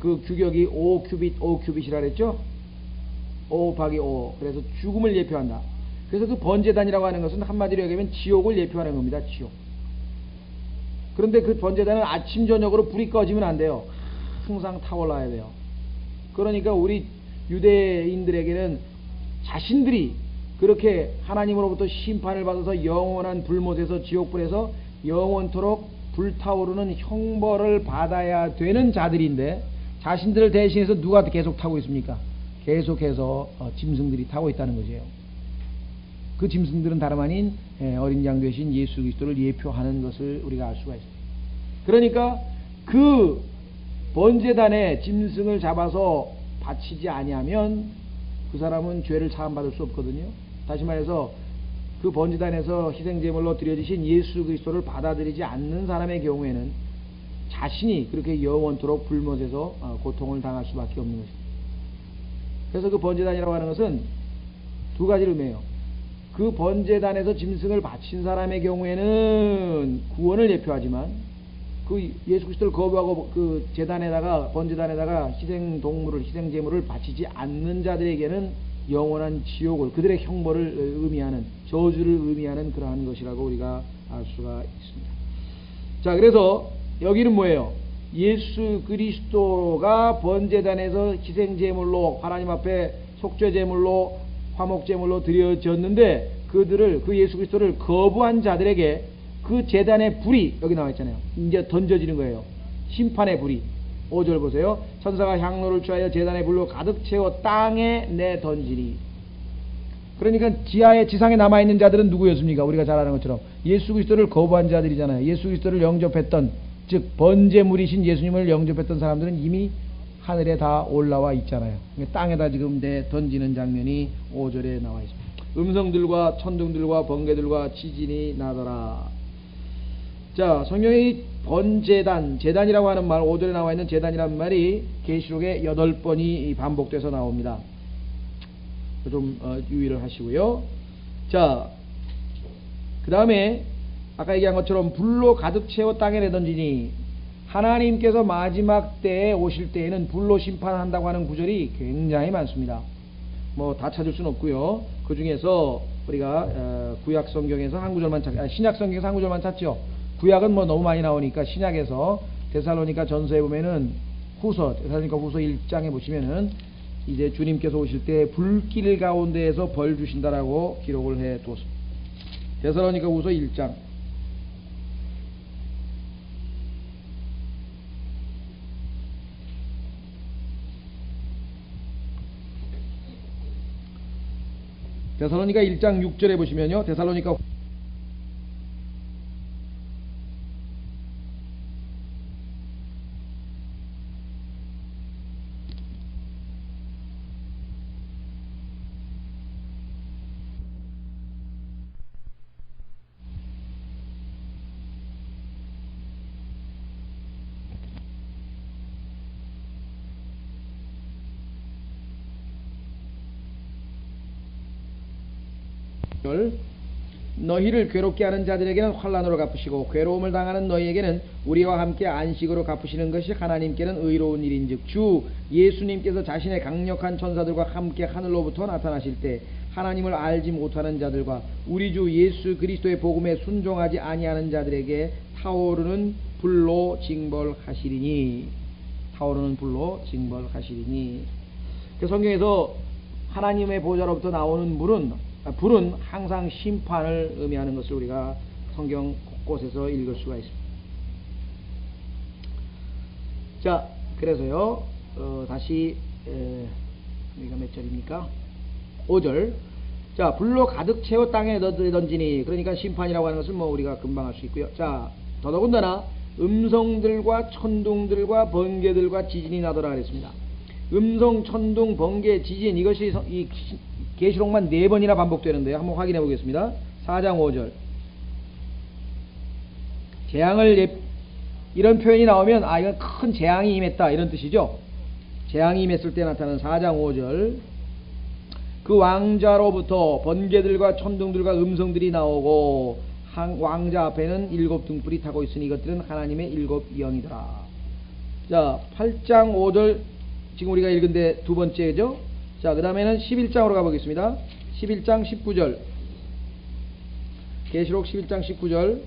그 규격이 5큐빗이라 그랬죠? 5/5. 그래서 죽음을 예표한다. 그래서 그 번제단이라고 하는 것은 한마디로 얘기하면 지옥을 예표하는 겁니다. 지옥. 그런데 그 번제단은 아침 저녁으로 불이 꺼지면 안 돼요. 항상 타올라야 돼요. 그러니까 우리 유대인들에게는 자신들이 그렇게 하나님으로부터 심판을 받아서 영원한 불못에서, 지옥불에서 영원토록 불타오르는 형벌을 받아야 되는 자들인데, 자신들을 대신해서 누가 계속 타고 있습니까? 계속해서 짐승들이 타고 있다는 것이에요. 그 짐승들은 다름 아닌 어린 양 되신 예수 그리스도를 예표하는 것을 우리가 알 수가 있습니다. 그러니까 그 번제단에 짐승을 잡아서 바치지 아니하면 그 사람은 죄를 사함받을 수 없거든요. 다시 말해서 그 번제단에서 희생제물로 드려지신 예수 그리스도를 받아들이지 않는 사람의 경우에는 자신이 그렇게 영원토록 불못에서 고통을 당할 수밖에 없는 것입니다. 그래서 그 번제단이라고 하는 것은 두 가지를 의미해요. 그 번제단에서 짐승을 바친 사람의 경우에는 구원을 예표하지만, 그 예수 그리스도를 거부하고 그 번제단에다가 희생제물을 바치지 않는 자들에게는 영원한 지옥을, 그들의 형벌을 의미하는, 저주를 의미하는 그러한 것이라고 우리가 알 수가 있습니다. 자, 그래서 여기는 뭐예요? 예수 그리스도가 번제단에서 희생제물로, 하나님 앞에 속죄제물로, 화목제물로 드려졌는데, 그 예수 그리스도를 거부한 자들에게 그 제단의 불이, 여기 나와 있잖아요. 이제 던져지는 거예요. 심판의 불이. 5절 보세요. 천사가 향로를 취하여 제단의 불로 가득 채워 땅에 내던지니. 그러니까 지상에 남아있는 자들은 누구였습니까? 우리가 잘 아는 것처럼 예수 그리스도를 거부한 자들이잖아요. 예수 그리스도를 영접했던, 즉 번제물이신 예수님을 영접했던 사람들은 이미 하늘에 다 올라와 있잖아요. 땅에다 지금 던지는 장면이 5절에 나와 있습니다. 음성들과 천둥들과 번개들과 지진이 나더라. 자, 성경의 번제단, 제단이라고 하는 말, 5절에 나와 있는 제단이라는 말이 계시록에 8번이 반복돼서 나옵니다. 좀 유의를 하시고요. 자, 그 다음에 아까 얘기한 것처럼 불로 가득 채워 땅에 내던지니, 하나님께서 마지막 때에 오실 때에는 불로 심판한다고 하는 구절이 굉장히 많습니다. 뭐 다 찾을 수는 없고요. 그 중에서 우리가 구약 성경에서 한 구절만 신약 성경에서 한 구절만 찾죠. 구약은 뭐 너무 많이 나오니까 신약에서 데살로니가 전서에 보면은 데살로니가 후서 1장에 보시면은 이제 주님께서 오실 때 불길 가운데에서 벌 주신다라고 기록을 해 두었습니다. 데살로니가 후서 1장. 데살로니가 1장 6절에 보시면요. 데살로니가 너희를 괴롭게 하는 자들에게는 환난으로 갚으시고 괴로움을 당하는 너희에게는 우리와 함께 안식으로 갚으시는 것이 하나님께는 의로운 일인즉, 주 예수님께서 자신의 강력한 천사들과 함께 하늘로부터 나타나실 때 하나님을 알지 못하는 자들과 우리 주 예수 그리스도의 복음에 순종하지 아니하는 자들에게 타오르는 불로 징벌하시리니. 그 성경에서 하나님의 보좌로부터 나오는 불은 항상 심판을 의미하는 것을 우리가 성경 곳곳에서 읽을 수가 있습니다. 자, 그래서요, 다시 여기가 몇 절입니까? 5절. 자, 불로 가득 채워 땅에 던지니, 그러니까 심판이라고 하는 것을 뭐 우리가 금방 할 수 있고요. 자, 더더군다나 음성들과 천둥들과 번개들과 지진이 나더라 그랬습니다. 음성, 천둥, 번개, 지진, 이것이 이 계시록만 4번이나 반복되는데요. 한번 확인해 보겠습니다. 4장 5절. 이런 표현이 나오면 이건 큰 재앙이 임했다 이런 뜻이죠. 재앙이 임했을 때 나타나는 4장 5절. 그 왕자로부터 번개들과 천둥들과 음성들이 나오고 왕자 앞에는 7 등불이 타고 있으니 이것들은 하나님의 7 영이더라. 자, 8장 5절 지금 우리가 읽은 데 두 번째죠. 자, 그 다음에는 11장으로 가보겠습니다. 11장 19절. 계시록 11장 19절.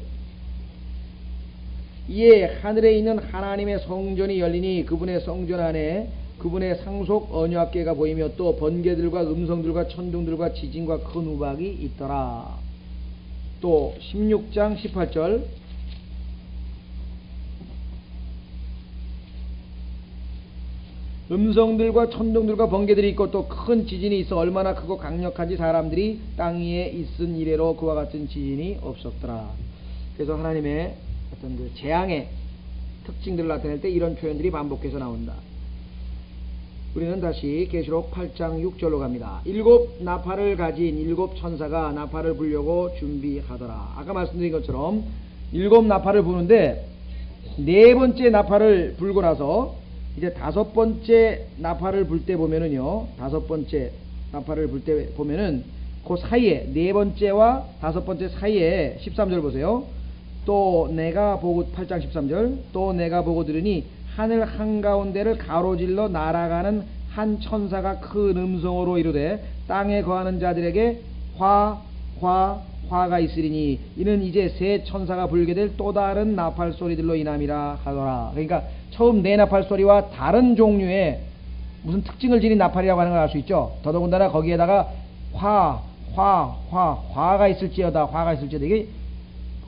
이에 하늘에 있는 하나님의 성전이 열리니 그분의 성전 안에 그분의 상속 언약궤가 보이며 또 번개들과 음성들과 천둥들과 지진과 큰 우박이 있더라. 또 16장 18절. 음성들과 천둥들과 번개들이 있고 또 큰 지진이 있어 얼마나 크고 강력한지 사람들이 땅 위에 있은 이래로 그와 같은 지진이 없었더라. 그래서 하나님의 어떤 그 재앙의 특징들을 나타낼 때 이런 표현들이 반복해서 나온다. 우리는 다시 계시록 8장 6절로 갑니다. 7 나팔을 가진 7 천사가 나팔을 불려고 준비하더라. 아까 말씀드린 것처럼 7 나팔을 부는데 4번째 나팔을 불고 나서 이제 5번째 나팔을 불 때 보면은요, 5번째 나팔을 불 때 보면은 그 사이에 4번째와 5번째 사이에 13절 보세요. 또 내가 보고 8장 13절. 또 내가 보고 들으니 하늘 한가운데를 가로질러 날아가는 한 천사가 큰 음성으로 이르되 땅에 거하는 자들에게 화가 있으리니 이는 이제 새 천사가 불게 될 또 다른 나팔 소리들로 인함이라 하더라. 그러니까 처음 네 나팔 소리와 다른 종류의 무슨 특징을 지닌 나팔이라고 하는 걸 알 수 있죠. 더더군다나 거기에다가 화가 있을지어다. 이게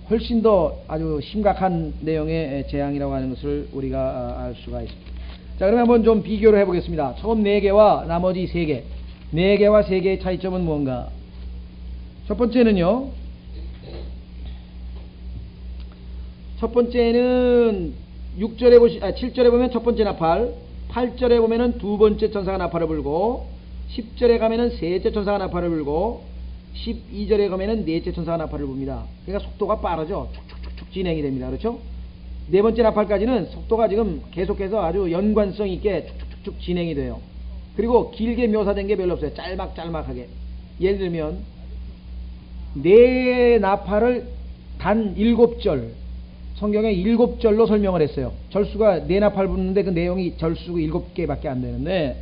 훨씬 더 아주 심각한 내용의 재앙이라고 하는 것을 우리가 알 수가 있습니다. 자, 그러면 한번 좀 비교를 해보겠습니다. 처음 4개와 나머지 3개. 4개와 3개의 차이점은 무언가? 첫 번째는요. 첫 번째는 7절에 보면 첫 번째 나팔, 8절에 보면은 두 번째 천사가 나팔을 불고, 10절에 가면은 셋째 천사가 나팔을 불고, 12절에 가면은 넷째 천사가 나팔을 붑니다. 그러니까 속도가 빠르죠. 축축축축 진행이 됩니다. 그렇죠? 네 번째 나팔까지는 속도가 지금 계속해서 아주 연관성 있게 축축축축 진행이 돼요. 그리고 길게 묘사된 게 별로 없어요. 짤막짤막하게. 예를 들면 네 나팔을 단 7절, 성경에 7절로 설명을 했어요. 절수가 네 나팔 부르는데 그 내용이 절수가 7개밖에 안 되는데,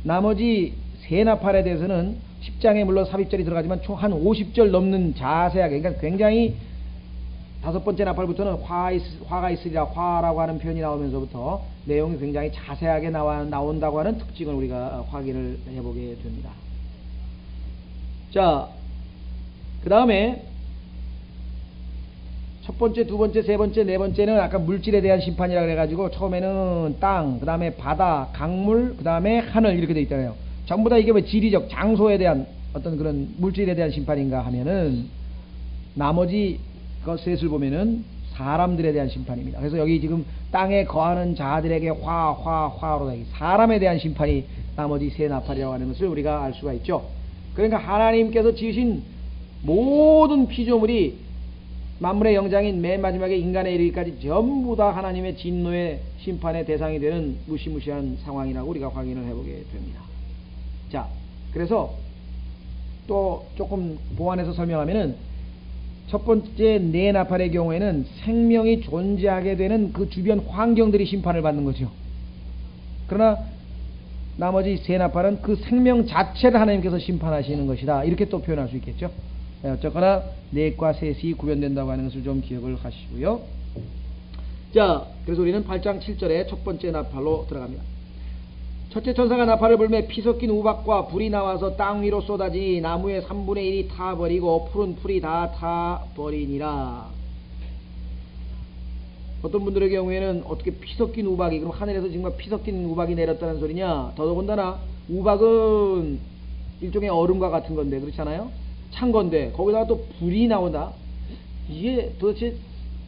나머지 세 나팔에 대해서는 10장에 물론 삽입절이 들어가지만 총 한 50절 넘는 자세하게, 그러니까 굉장히 다섯 번째 나팔부터는 화가 있으리라, 화라고 하는 표현이 나오면서부터 내용이 굉장히 자세하게 나온다고 하는 특징을 우리가 확인을 해보게 됩니다. 자, 그 다음에 첫 번째, 두 번째, 세 번째, 네 번째는 아까 물질에 대한 심판이라 그래가지고 처음에는 땅, 그 다음에 바다, 강물, 그 다음에 하늘 이렇게 돼 있잖아요. 전부 다 이게 왜 지리적 장소에 대한 어떤 그런 물질에 대한 심판인가 하면은 나머지 그 셋을 보면은 사람들에 대한 심판입니다. 그래서 여기 지금 땅에 거하는 자들에게 화로 사람에 대한 심판이 나머지 세 나팔이라고 하는 것을 우리가 알 수가 있죠. 그러니까 하나님께서 지으신 모든 피조물이 만물의 영장인 맨 마지막에 인간에 이르기까지 전부 다 하나님의 진노의 심판의 대상이 되는 무시무시한 상황이라고 우리가 확인을 해보게 됩니다. 자, 그래서 또 조금 보완해서 설명하면은 첫 번째 네 나팔의 경우에는 생명이 존재하게 되는 그 주변 환경들이 심판을 받는 거죠. 그러나 나머지 세 나팔은 그 생명 자체를 하나님께서 심판하시는 것이다, 이렇게 또 표현할 수 있겠죠. 어쨌거나 넷과 셋이 구별된다고 하는 것을 좀 기억을 하시고요. 자, 그래서 우리는 8장 7절에 첫 번째 나팔로 들어갑니다. 첫째 천사가 나팔을 불매 피 섞인 우박과 불이 나와서 땅 위로 쏟아지니 나무의 3분의 1이 타버리고 푸른 풀이 다 타버리니라. 어떤 분들의 경우에는 어떻게 피 섞인 우박이, 그럼 하늘에서 정말 피 섞인 우박이 내렸다는 소리냐? 더더군다나 우박은 일종의 얼음과 같은 건데, 그렇잖아요? 찬 건데 거기다가 또 불이 나온다. 이게 도대체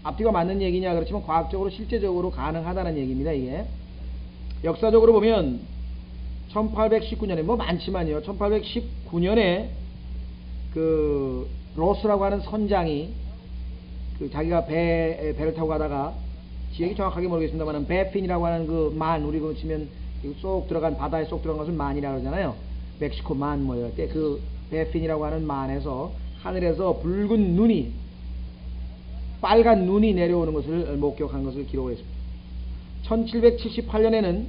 앞뒤가 맞는 얘기냐? 그렇지만 과학적으로 실제적으로 가능하다는 얘기입니다. 이게 역사적으로 보면 1819년에 뭐 많지만요, 1819년에 그 로스라고 하는 선장이 그 자기가 배를 타고 가다가 지역이 정확하게 모르겠습니다만 베핀이라고 하는 그 만, 우리 그 치면 쏙 들어간 바다에 쏙 들어간 것을 만이라고 그러잖아요. 멕시코 만 뭐 이럴 때 그 베핀이라고 하는 만에서 하늘에서 붉은 눈이, 빨간 눈이 내려오는 것을 목격한 것을 기록을 했습니다. 1778년에는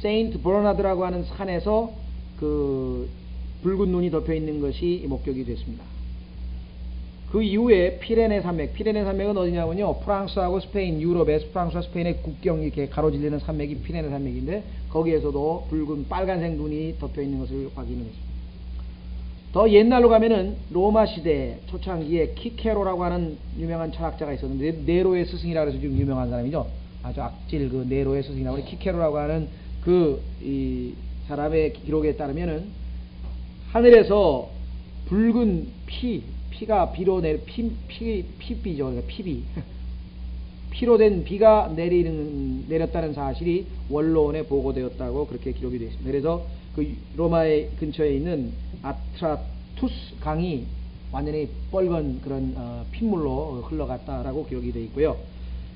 세인트 버나드라고 하는 산에서 그 붉은 눈이 덮여 있는 것이 목격이 됐습니다. 그 이후에 피레네 산맥은 어디냐면요, 프랑스하고 스페인, 유럽의 프랑스와 스페인의 국경이 이렇게 가로질리는 산맥이 피레네 산맥인데 거기에서도 붉은 빨간색 눈이 덮여 있는 것을 확인을 했습니다. 더 옛날로 가면은 로마 시대 초창기에 키케로라고 하는 유명한 철학자가 있었는데, 네로의 스승이라고 해서 좀 유명한 사람이죠. 아주 악질 그 네로의 스승이라고 하는 키케로라고 하는 이 사람의 기록에 따르면은 하늘에서 붉은 피가 비로 피비죠. 그러니까 피비. 피로 된 비가 내렸다는 사실이 원로원에 보고되었다고 그렇게 기록이 되어 있습니다. 그래서 그 로마의 근처에 있는 아트라투스 강이 완전히 뻘건 그런 핏물로 흘러갔다라고 기록이 되어 있고요.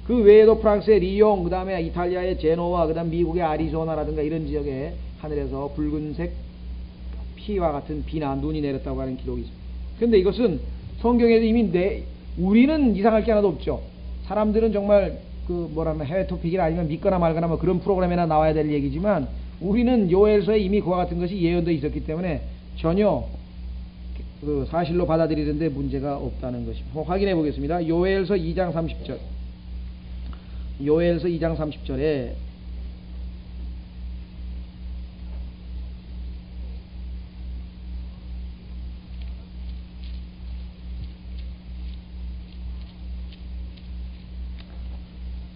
그 외에도 프랑스의 리옹, 그 다음에 이탈리아의 제노와, 그 다음 미국의 아리조나라든가 이런 지역에 하늘에서 붉은색 피와 같은 비나 눈이 내렸다고 하는 기록이 있습니다. 그런데 이것은 성경에도 이미 우리는 이상할 게 하나도 없죠. 사람들은 정말 그 뭐라면 해외 토픽이나 아니면 믿거나 말거나 뭐 그런 프로그램에나 나와야 될 얘기지만 우리는 요엘서에 이미 그와 같은 것이 예언되어 있었기 때문에 전혀 그 사실로 받아들이는데 문제가 없다는 것입니다. 확인해 보겠습니다. 요엘서 2장 30절. 요엘서 2장 30절에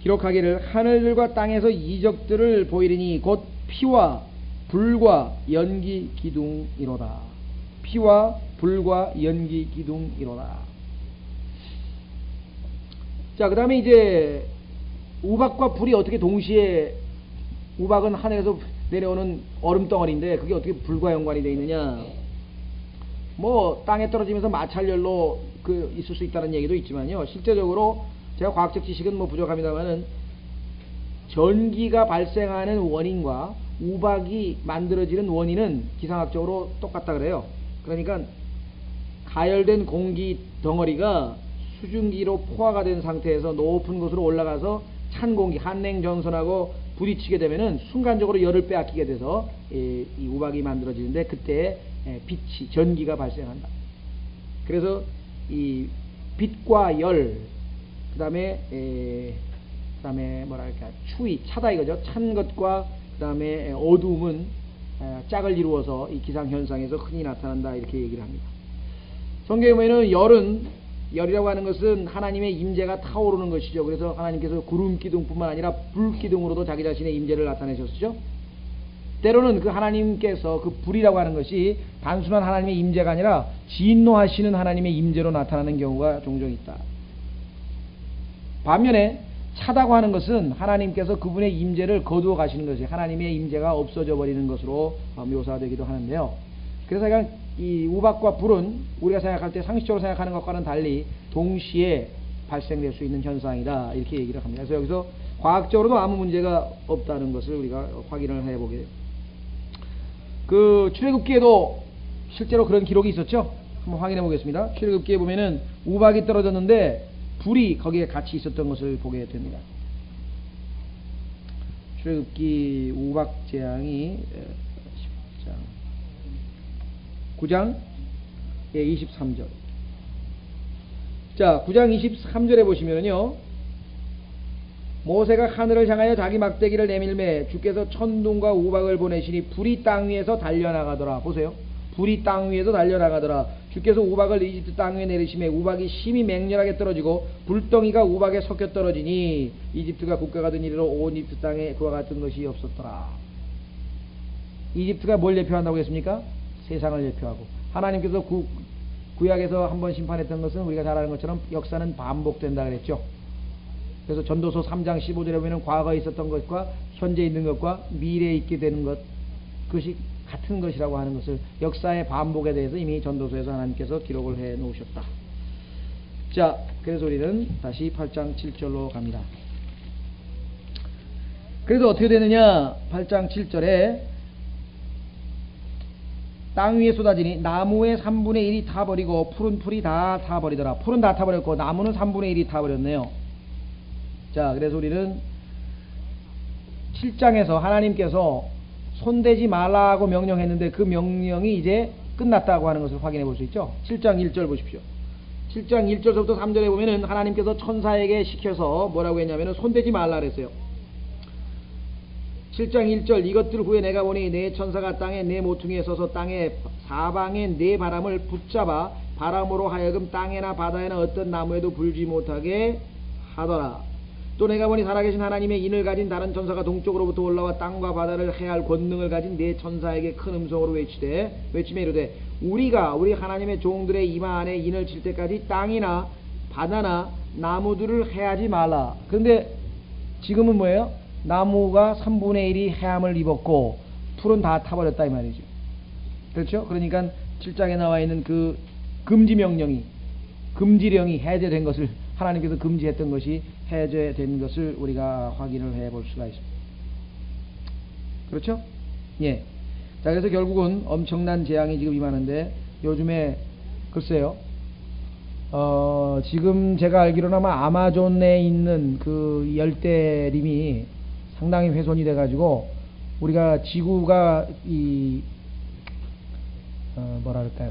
기록하기를 하늘들과 땅에서 이적들을 보이리니 곧 피와 불과 연기 기둥이로다. 피와 불과 연기 기둥이로다. 자, 그 다음에 이제 우박과 불이 어떻게 동시에, 우박은 하늘에서 내려오는 얼음덩어리인데 그게 어떻게 불과 연관이 되어 있느냐. 뭐 땅에 떨어지면서 마찰열로 있을 수 있다는 얘기도 있지만요, 실제적으로 제가 과학적 지식은 뭐 부족합니다만은 전기가 발생하는 원인과 우박이 만들어지는 원인은 기상학적으로 똑같다 그래요. 그러니까 가열된 공기 덩어리가 수증기로 포화가 된 상태에서 높은 곳으로 올라가서 찬 공기, 한냉전선하고 부딪히게 되면은 순간적으로 열을 빼앗기게 돼서 이 우박이 만들어지는데, 그때 빛이, 전기가 발생한다. 그래서 이 빛과 열, 그 다음에 뭐랄까, 추위, 차다 이거죠. 찬 것과 그 다음에 어두움은 짝을 이루어서 이 기상현상에서 흔히 나타난다, 이렇게 얘기를 합니다. 성경에 보면은 열이라고 하는 것은 하나님의 임재가 타오르는 것이죠. 그래서 하나님께서 구름 기둥뿐만 아니라 불 기둥으로도 자기 자신의 임재를 나타내셨죠. 때로는 그 하나님께서 그 불이라고 하는 것이 단순한 하나님의 임재가 아니라 진노하시는 하나님의 임재로 나타나는 경우가 종종 있다. 반면에 차다고 하는 것은 하나님께서 그분의 임재를 거두어 가시는 것이, 하나님의 임재가 없어져 버리는 것으로 묘사되기도 하는데요. 그래서 그냥 이 우박과 불은 우리가 생각할 때 상식적으로 생각하는 것과는 달리 동시에 발생될 수 있는 현상이다, 이렇게 얘기를 합니다. 그래서 여기서 과학적으로도 아무 문제가 없다는 것을 우리가 확인을 해보게 됩니다. 그 출애굽기에도 실제로 그런 기록이 있었죠. 한번 확인해 보겠습니다. 출애굽기에 보면은 우박이 떨어졌는데 불이 거기에 같이 있었던 것을 보게 됩니다. 출애굽기 우박 재앙이 9장 23절. 자, 9장 23절에 보시면은요, 모세가 하늘을 향하여 자기 막대기를 내밀매 주께서 천둥과 우박을 보내시니 불이 땅 위에서 달려나가더라. 보세요. 불이 땅 위에서 달려나가더라. 주께서 우박을 이집트 땅 위에 내리시매 우박이 심히 맹렬하게 떨어지고 불덩이가 우박에 섞여 떨어지니 이집트가 국가가 된 이래로 온 이집트 땅에 그와 같은 것이 없었더라. 이집트가 뭘 예표한다고 했습니까? 세상을 예표하고, 하나님께서 구약에서 한번 심판했던 것은 우리가 잘 아는 것처럼 역사는 반복된다 그랬죠. 그래서 전도서 3장 15절에 보면 과거에 있었던 것과 현재 있는 것과 미래에 있게 되는 것, 그것이 같은 것이라고 하는 것을, 역사의 반복에 대해서 이미 전도서에서 하나님께서 기록을 해 놓으셨다. 자, 그래서 우리는 다시 8장 7절로 갑니다. 그래서 어떻게 되느냐, 8장 7절에 땅 위에 쏟아지니 나무의 3분의 1이 타버리고 푸른 풀이 다 타버리더라. 풀은 다 타버렸고 나무는 3분의 1이 타버렸네요. 자, 그래서 우리는 7장에서 하나님께서 손대지 말라고 명령했는데 그 명령이 이제 끝났다고 하는 것을 확인해 볼 수 있죠. 7장 1절 보십시오. 7장 1절부터 3절에 보면은 하나님께서 천사에게 시켜서 뭐라고 했냐면은 손대지 말라 그랬어요. 7장 1절 이것들 후에 내가 보니 내 천사가 땅에 내 모퉁이에 서서 땅의 사방에 네 바람을 붙잡아 바람으로 하여금 땅에나 바다에나 어떤 나무에도 불지 못하게 하더라. 또 내가 보니 살아계신 하나님의 인을 가진 다른 천사가 동쪽으로부터 올라와 땅과 바다를 해할 권능을 가진 네 천사에게 큰 음성으로 외치며 이르되 우리가 우리 하나님의 종들의 이마 안에 인을 칠 때까지 땅이나 바다나 나무들을 해하지 말라. 그런데 지금은 뭐예요? 나무가 3분의 1이 해함을 입었고 풀은 다 타버렸다 이 말이죠. 그렇죠? 그러니까 7장에 나와 있는 그 금지령이 해제된 것을, 하나님께서 금지했던 것이 해제된 것을 우리가 확인을 해볼 수가 있습니다. 그렇죠? 예. 자, 그래서 결국은 엄청난 재앙이 지금 임하는데 요즘에 글쎄요, 지금 제가 알기로는 아마 아마존에 있는 그 열대림이 상당히 훼손이 돼가지고 우리가 지구가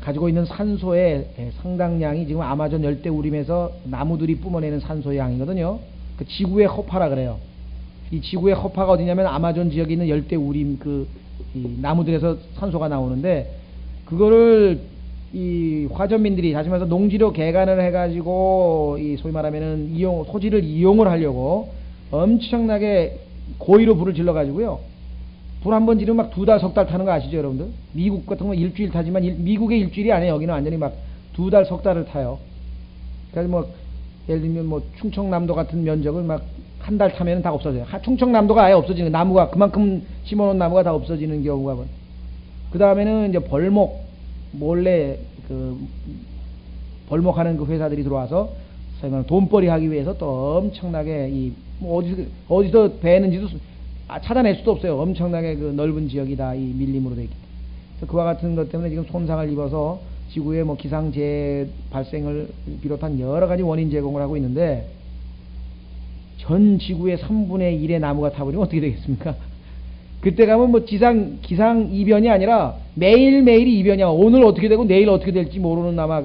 가지고 있는 산소의 상당량이 지금 아마존 열대우림에서 나무들이 뿜어내는 산소의 양이거든요. 그 지구의 허파라 그래요. 이 지구의 허파가 어디냐면 아마존 지역에 있는 열대우림 이 나무들에서 산소가 나오는데, 그거를 이 화전민들이, 다시 말해서 농지로 개간을 해가지고 이 소위 말하면은 토지를 이용을 하려고 엄청나게 고의로 불을 질러가지고요, 불 한 번 지르면 막 2달, 석 달 타는 거 아시죠, 여러분들? 미국 같은 거 일주일 타지만 미국의 일주일이 아니에요. 여기는 완전히 막 2달, 석 달을 타요. 그래서 뭐 예를 들면 뭐 충청남도 같은 면적을 막 한 달 타면 다 없어져요. 충청남도가 아예 없어지는, 나무가 그만큼 심어놓은 나무가 다 없어지는 경우가 많아요. 그 다음에는 이제 벌목, 몰래 그 벌목하는 그 회사들이 들어와서 돈벌이 하기 위해서 또 엄청나게 뭐 어디서 베는지도 찾아낼 수도 없어요. 엄청나게 그 넓은 지역이 다 이 밀림으로 되어 있기 때문에. 그래서 그와 같은 것 때문에 지금 손상을 입어서 지구에 뭐 기상재해 발생을 비롯한 여러 가지 원인 제공을 하고 있는데, 전 지구의 3분의 1의 나무가 타버리면 어떻게 되겠습니까? 그때 가면 뭐 기상 이변이 아니라 매일매일이 이변이야. 오늘 어떻게 되고 내일 어떻게 될지 모르는 나마.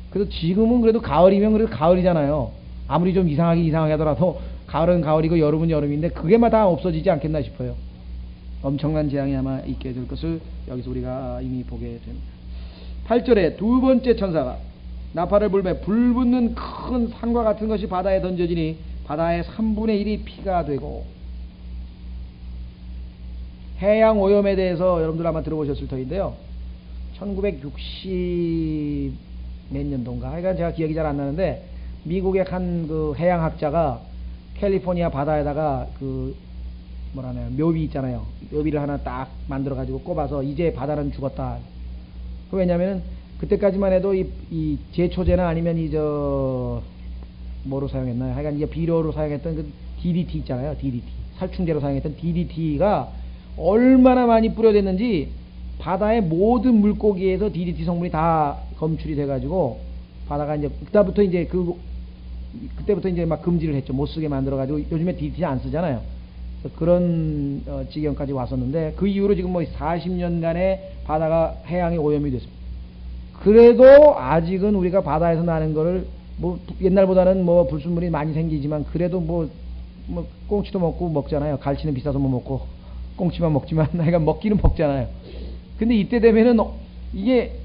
그래서 지금은 그래도 가을이면 그래도 가을이잖아요. 아무리 좀 이상하게 하더라도 가을은 가을이고 여름은 여름인데 그게 다 없어지지 않겠나 싶어요. 엄청난 재앙이 아마 있게 될 것을 여기서 우리가 이미 보게 됩니다. 8절에 두 번째 천사가 나팔을 불매 불붙는 큰 산과 같은 것이 바다에 던져지니 바다의 3분의 1이 피가 되고. 해양 오염에 대해서 여러분들 아마 들어보셨을 터인데요. 1960 몇 년도인가, 하여간 제가 기억이 잘 안 나는데, 미국의 한 그 해양학자가 캘리포니아 바다에다가 그 뭐라나요, 묘비 있잖아요. 묘비를 하나 딱 만들어 가지고 꼽아서 이제 바다는 죽었다. 왜냐면은 그때까지만 해도 이 제초제나 아니면 뭐로 사용했나요? 하여간 이제 비료로 사용했던 그 DDT 있잖아요. DDT. 살충제로 사용했던 DDT가 얼마나 많이 뿌려댔는지 바다의 모든 물고기에서 DDT 성분이 다 검출이 돼가지고 바다가 이제 그때부터 이제 막 금지를 했죠. 못 쓰게 만들어가지고 요즘에 DDT 안 쓰잖아요. 그런 지경까지 왔었는데, 그 이후로 지금 뭐 40년간의 바다가 해양이 오염이 됐습니다. 그래도 아직은 우리가 바다에서 나는 거를 뭐 옛날보다는 뭐 불순물이 많이 생기지만 그래도 뭐 꽁치도 먹고 먹잖아요. 갈치는 비싸서 못 먹고 꽁치만 먹지만 하여간 먹기는 먹잖아요. 근데 이때 되면은 이게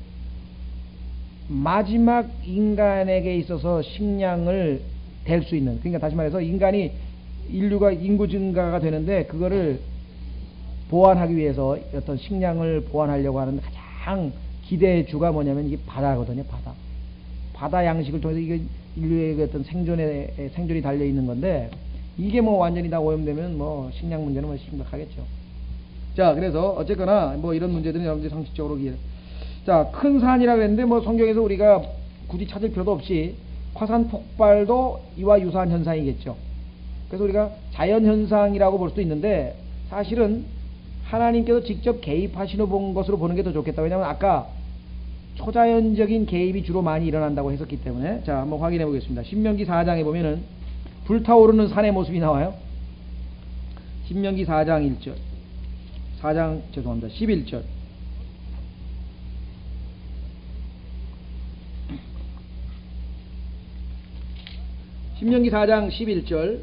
마지막 인간에게 있어서 식량을 댈 수 있는, 그러니까 다시 말해서 인류가 인구 증가가 되는데 그거를 보완하기 위해서 어떤 식량을 보완하려고 하는 가장 기대주가 뭐냐면 이게 바다거든요. 바다 양식을 통해서 이게 인류의 어떤 생존이 달려 있는 건데, 이게 뭐 완전히 다 오염되면 뭐 식량 문제는 뭐 심각하겠죠. 자, 그래서 어쨌거나 뭐 이런 문제들은 여러분들이 상식적으로 자, 큰 산이라고 했는데 뭐 성경에서 우리가 굳이 찾을 필요도 없이 화산 폭발도 이와 유사한 현상이겠죠. 그래서 우리가 자연 현상이라고 볼 수도 있는데, 사실은 하나님께서 직접 개입하시는 것으로 보는 게 더 좋겠다. 왜냐하면 아까 초자연적인 개입이 주로 많이 일어난다고 했었기 때문에. 자, 한번 확인해 보겠습니다. 신명기 4장에 보면은 불타오르는 산의 모습이 나와요. 신명기 4장 1절, 11절. 신명기 4장 11절.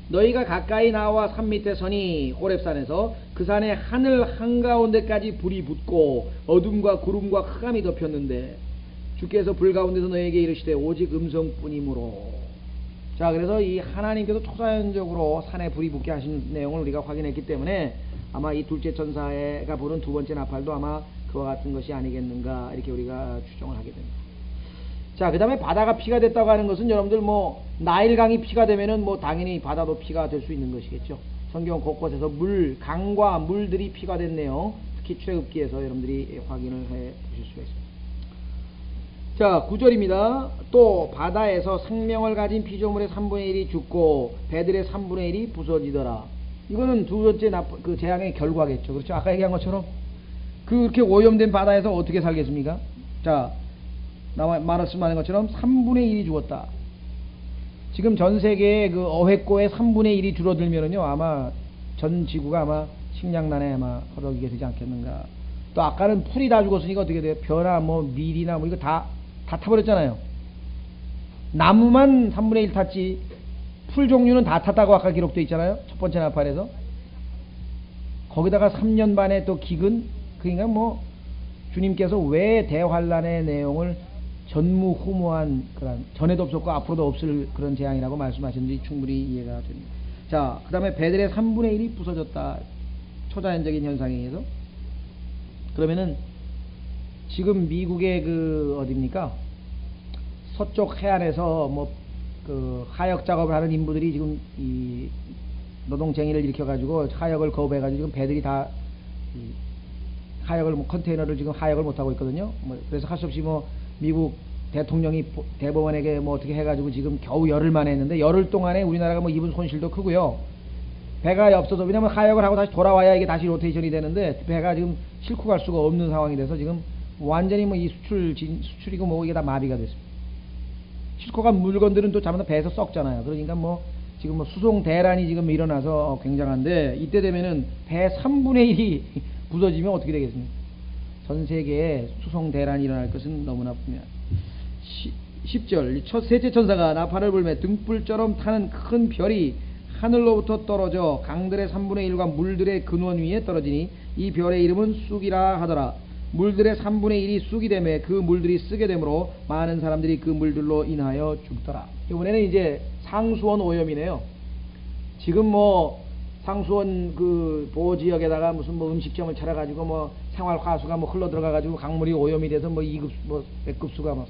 너희가 가까이 나와 산 밑에 서니 호렙산에서 그 산에 하늘 한가운데까지 불이 붙고 어둠과 구름과 흑암이 덮였는데 주께서 불 가운데서 너희에게 이르시되 오직 음성뿐이므로. 자, 그래서 이 하나님께서 초자연적으로 산에 불이 붙게 하신 내용을 우리가 확인했기 때문에 아마 이 둘째 천사가 부른 두 번째 나팔도 아마 그와 같은 것이 아니겠는가, 이렇게 우리가 추정을 하게 됩니다. 자, 그 다음에 바다가 피가 됐다고 하는 것은 여러분들 뭐 나일강이 피가 되면은 뭐 당연히 바다도 피가 될 수 있는 것이겠죠. 성경 곳곳에서 강과 물들이 피가 된 내용, 특히 출애굽기에서 여러분들이 확인을 해 보실 수가 있습니다. 자, 9절입니다. 또 바다에서 생명을 가진 피조물의 3분의 1이 죽고 배들의 3분의 1이 부서지더라. 이거는 두 번째 그 재앙의 결과겠죠. 그렇죠? 아까 얘기한 것처럼 그렇게 오염된 바다에서 어떻게 살겠습니까? 자, 말씀하는 것처럼 3분의 1이 죽었다. 지금 전 세계의 그 어획고의 3분의 1이 줄어들면은요, 아마 전 지구가 아마 식량난에 아마 허덕이게 되지 않겠는가. 또 아까는 풀이 다 죽었으니까 어떻게 돼요? 벼나 뭐 밀이나 뭐 이거 다 타버렸잖아요. 나무만 3분의 1 탔지 풀 종류는 다 탔다고 아까 기록되어 있잖아요. 첫 번째 나팔에서. 거기다가 3년 반의 또 기근, 그러니까 뭐 주님께서 왜 대환란의 내용을 전무후무한 그런 전에도 없었고 앞으로도 없을 그런 재앙이라고 말씀하셨는지 충분히 이해가 됩니다. 자, 그 다음에 배들의 3분의 1이 부서졌다. 초자연적인 현상에 의해서. 그러면은 지금 미국의 그 어디입니까? 서쪽 해안에서 뭐 그 하역 작업을 하는 인부들이 지금 이 노동쟁의를 일으켜가지고 하역을 거부해가지고 지금 배들이 다 하역을 뭐 컨테이너를 지금 하역을 못 하고 있거든요. 뭐 그래서 할 수 없이 뭐 미국 대통령이 대법원에게 뭐 어떻게 해가지고 지금 겨우 열흘 만에 했는데 열흘 동안에 우리나라가 뭐 입은 손실도 크고요. 배가 없어서 왜냐면 하역을 하고 다시 돌아와야 이게 다시 로테이션이 되는데 배가 지금 싣고 갈 수가 없는 상황이 돼서 지금 완전히 뭐 이 수출이고 뭐 이게 다 마비가 됐습니다. 싣고 간 물건들은 또 잘못 배에서 썩잖아요. 그러니까 뭐 지금 뭐 수송 대란이 지금 일어나서 굉장한데 이때 되면은 배 3분의 1이 부서지면 어떻게 되겠습니까? 전 세계에 수송 대란이 일어날 것은 너무나 분명합니다. 10절 셋째 천사가 나팔을 불매 등불처럼 타는 큰 별이 하늘로부터 떨어져 강들의 3분의 1과 물들의 근원 위에 떨어지니 이 별의 이름은 쑥이라 하더라. 물들의 3분의 1이 쑥이 되매 그 물들이 쓰게 되므로 많은 사람들이 그 물들로 인하여 죽더라. 이번에는 이제 상수원 오염이네요. 지금 뭐 상수원 그 보호지역에다가 무슨 뭐 음식점을 차려가지고 뭐 생활화수가 뭐 흘러 들어가가지고 강물이 오염이 돼서 뭐 2급 뭐 100급수가 뭐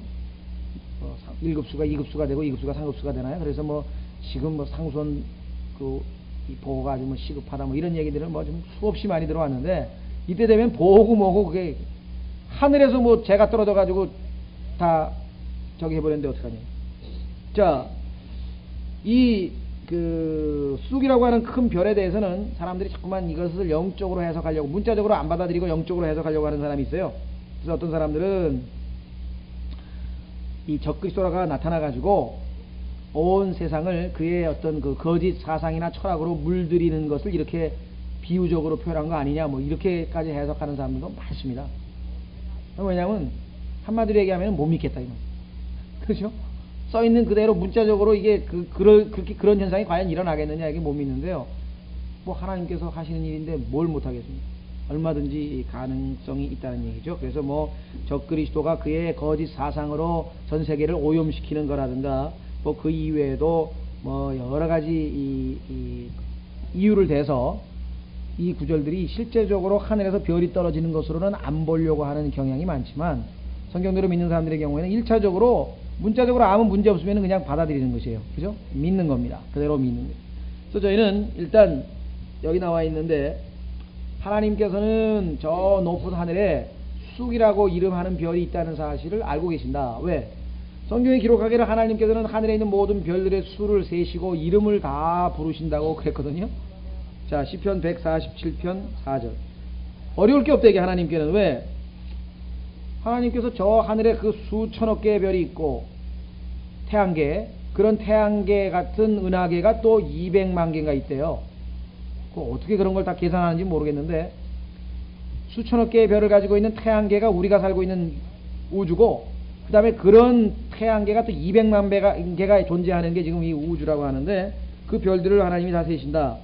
1급수가 2급수가 되고 2급수가 3급수가 되나요? 그래서 뭐 지금 뭐 상수원 그 이 보호가 아주 뭐 시급하다 뭐 이런 얘기들은 뭐 좀 수없이 많이 들어왔는데 이때 되면 보호고 뭐고 그게 하늘에서 뭐 재가 떨어져 가지고 다 저기 해버렸는데 어떡하냐. 자, 이 그 쑥이라고 하는 큰 별에 대해서는 사람들이 자꾸만 이것을 영적으로 해석하려고 문자적으로 안 받아들이고 영적으로 해석하려고 하는 사람이 있어요. 그래서 어떤 사람들은 이 적그리스도가 나타나 가지고 온 세상을 그의 어떤 그 거짓 사상이나 철학으로 물들이는 것을 이렇게 비유적으로 표현한 거 아니냐 뭐 이렇게까지 해석하는 사람들도 많습니다. 왜냐하면 한마디로 얘기하면 못 믿겠다 이만. 그렇죠? 써 있는 그대로 문자적으로 이게 그렇게 그런 현상이 과연 일어나겠느냐 이게 못 믿는데요. 뭐 하나님께서 하시는 일인데 뭘 못 하겠습니까? 얼마든지 가능성이 있다는 얘기죠. 그래서 뭐 적그리스도가 그의 거짓 사상으로 전 세계를 오염시키는 거라든가 뭐 그 이외에도 뭐 여러 가지 이유를 대서 이 구절들이 실제적으로 하늘에서 별이 떨어지는 것으로는 안 보려고 하는 경향이 많지만 성경대로 믿는 사람들의 경우에는 1차적으로 문자적으로 아무 문제 없으면 그냥 받아들이는 것이에요. 그죠? 믿는 겁니다. 그대로 믿는 거예요. 그래서 저희는 일단 여기 나와 있는데 하나님께서는 저 높은 하늘에 쑥이라고 이름하는 별이 있다는 사실을 알고 계신다. 왜? 성경에 기록하기를 하나님께서는 하늘에 있는 모든 별들의 수를 세시고 이름을 다 부르신다고 그랬거든요. 자, 시편 147편 4절. 어려울 게 없다 이게 하나님께는. 왜? 하나님께서 저 하늘에 그 수천억 개의 별이 있고 태양계, 그런 태양계 같은 은하계가 또 200만 개가 있대요. 어떻게 그런 걸 다 계산하는지 모르겠는데 수천억 개의 별을 가지고 있는 태양계가 우리가 살고 있는 우주고 그 다음에 그런 태양계가 또 200만 개가 존재하는 게 지금 이 우주라고 하는데 그 별들을 하나님이 다 세신다.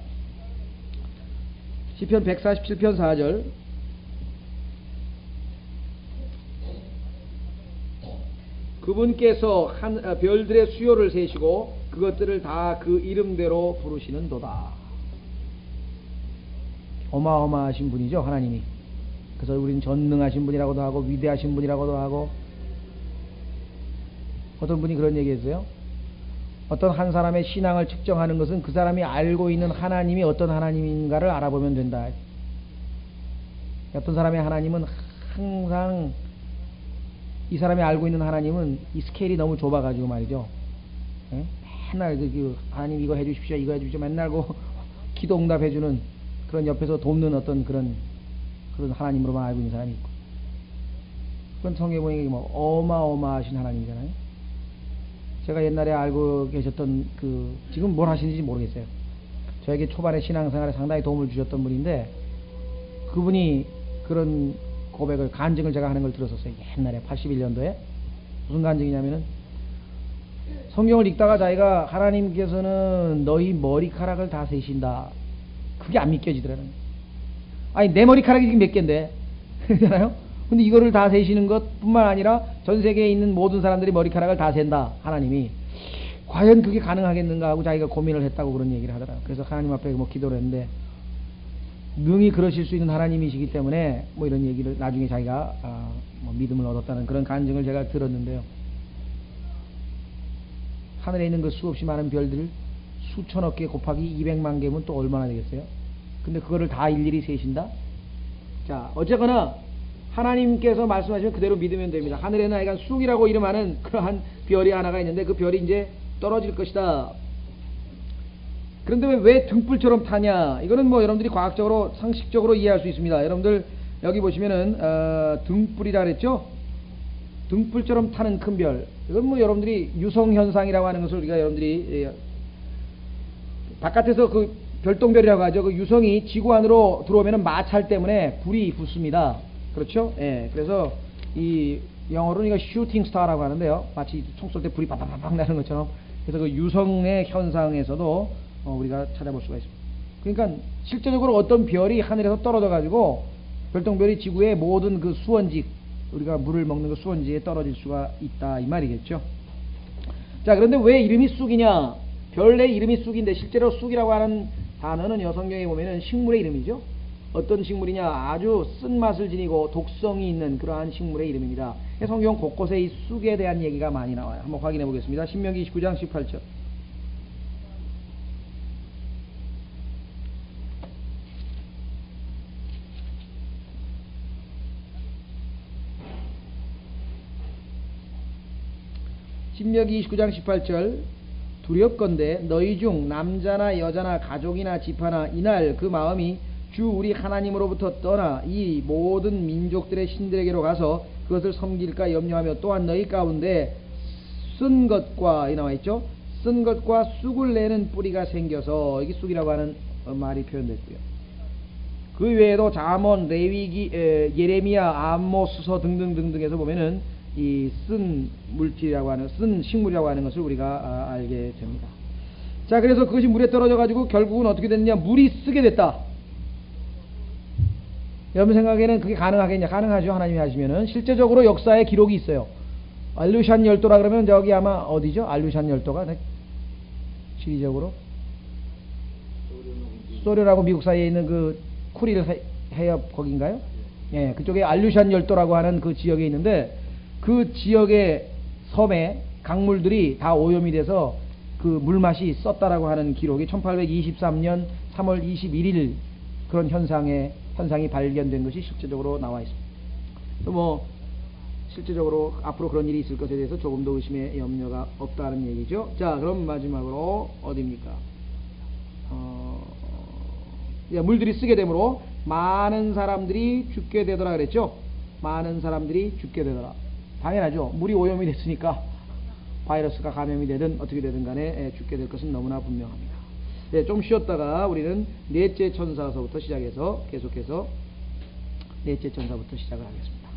시편 147편 4절. 그분께서 별들의 수요를 세시고 그것들을 다 그 이름대로 부르시는도다. 어마어마하신 분이죠, 하나님이. 그래서 우리는 전능하신 분이라고도 하고 위대하신 분이라고도 하고. 어떤 분이 그런 얘기했어요. 어떤 한 사람의 신앙을 측정하는 것은 그 사람이 알고 있는 하나님이 어떤 하나님인가를 알아보면 된다. 어떤 사람의 하나님은 항상 이 사람이 알고 있는 하나님은 이 스케일이 너무 좁아가지고 말이죠. 예? 맨날 하나님 이거 해주십시오, 이거 해주십시오, 맨날 기도 응답해주는 그런 옆에서 돕는 어떤 그런 하나님으로만 알고 있는 사람이 있고. 그건 성경에 보니까 뭐 어마어마하신 하나님이잖아요. 제가 옛날에 알고 계셨던 지금 뭘 하시는지 모르겠어요. 저에게 초반에 신앙생활에 상당히 도움을 주셨던 분인데 그분이 그런 고백을 간증을 제가 하는 걸 들었었어요. 옛날에 81년도에 무슨 간증이냐면은 성경을 읽다가 자기가 하나님께서는 너희 머리카락을 다 세신다. 그게 안 믿겨지더라고요. 아니 내 머리카락이 지금 몇 개인데 그러잖아요. 근데 이거를 다 세시는 것뿐만 아니라 전 세계에 있는 모든 사람들이 머리카락을 다 센다, 하나님이. 과연 그게 가능하겠는가 하고 자기가 고민을 했다고 그런 얘기를 하더라. 그래서 하나님 앞에 뭐 기도를 했는데, 능히 그러실 수 있는 하나님이시기 때문에 뭐 이런 얘기를 나중에 자기가 뭐 믿음을 얻었다는 그런 간증을 제가 들었는데요. 하늘에 있는 그 수없이 많은 별들 수천억 개 곱하기 200만 개면 또 얼마나 되겠어요? 근데 그거를 다 일일이 세신다? 자, 어쨌거나 하나님께서 말씀하시면 그대로 믿으면 됩니다. 하늘에는 하여간 쑥이라고 이름하는 그러한 별이 하나가 있는데 그 별이 이제 떨어질 것이다. 그런데 왜 등불처럼 타냐? 이거는 뭐 여러분들이 과학적으로 상식적으로 이해할 수 있습니다. 여러분들 여기 보시면은 등불이라 그랬죠? 등불처럼 타는 큰 별. 이건 뭐 여러분들이 유성 현상이라고 하는 것을 우리가 여러분들이 바깥에서 그 별똥별이라고 하죠. 그 유성이 지구 안으로 들어오면은 마찰 때문에 불이 붙습니다. 그렇죠? 예. 그래서 이 영어로는 이거 슈팅 스타라고 하는데요. 마치 총 쏠 때 불이 팍팍팍 나는 것처럼. 그래서 그 유성의 현상에서도 우리가 찾아볼 수가 있습니다. 그러니까 실제적으로 어떤 별이 하늘에서 떨어져 가지고 별똥별이 지구의 모든 그 수원지, 우리가 물을 먹는 그 수원지에 떨어질 수가 있다 이 말이겠죠. 자, 그런데 왜 이름이 쑥이냐? 별의 이름이 쑥인데 실제로 쑥이라고 하는 단어는 성경에 보면은 식물의 이름이죠. 어떤 식물이냐? 아주 쓴맛을 지니고 독성이 있는 그러한 식물의 이름입니다. 성경 곳곳에 이 쑥에 대한 얘기가 많이 나와요. 한번 확인해 보겠습니다. 신명기 29장 18절. 신명기 29장 18절. 두렵건대 너희 중 남자나 여자나 가족이나 집하나 이날 그 마음이 주 우리 하나님으로부터 떠나 이 모든 민족들의 신들에게로 가서 그것을 섬길까 염려하며 또한 너희 가운데 쓴 것과 이 나와있죠. 쓴 것과 쑥을 내는 뿌리가 생겨서 이게 쑥이라고 하는 말이 표현됐고요. 그 외에도 잠언, 레위기, 예레미야, 아모스서 등등등등에서 보면은 이 쓴 물질이라고 하는, 쓴 식물이라고 하는 것을 우리가 알게 됩니다. 자, 그래서 그것이 물에 떨어져 가지고 결국은 어떻게 됐느냐? 물이 쓰게 됐다. 여러분 생각에는 그게 가능하겠냐? 가능하죠. 하나님이 하시면은. 실제적으로 역사에 기록이 있어요. 알루샨 열도라 그러면 저기 아마 어디죠? 알루샨 열도가 지리적으로 소련하고 미국 사이에 있는 그 쿠릴 해협 거긴가요? 예, 그쪽에 알루샨 열도라고 하는 그 지역에 있는데 그 지역의 섬에 강물들이 다 오염이 돼서 그 물맛이 썼다라고 하는 기록이 1823년 3월 21일 그런 현상이 발견된 것이 실제적으로 나와 있습니다. 또 뭐 실제적으로 앞으로 그런 일이 있을 것에 대해서 조금 더 의심의 염려가 없다는 얘기죠. 자, 그럼 마지막으로 어디입니까? 물들이 쓰게 되므로 많은 사람들이 죽게 되더라 그랬죠. 많은 사람들이 죽게 되더라. 당연하죠. 물이 오염이 됐으니까 바이러스가 감염이 되든 어떻게 되든 간에 죽게 될 것은 너무나 분명합니다. 네, 좀 쉬었다가 우리는 넷째 천사서부터 시작해서 계속해서 넷째 천사부터 시작을 하겠습니다.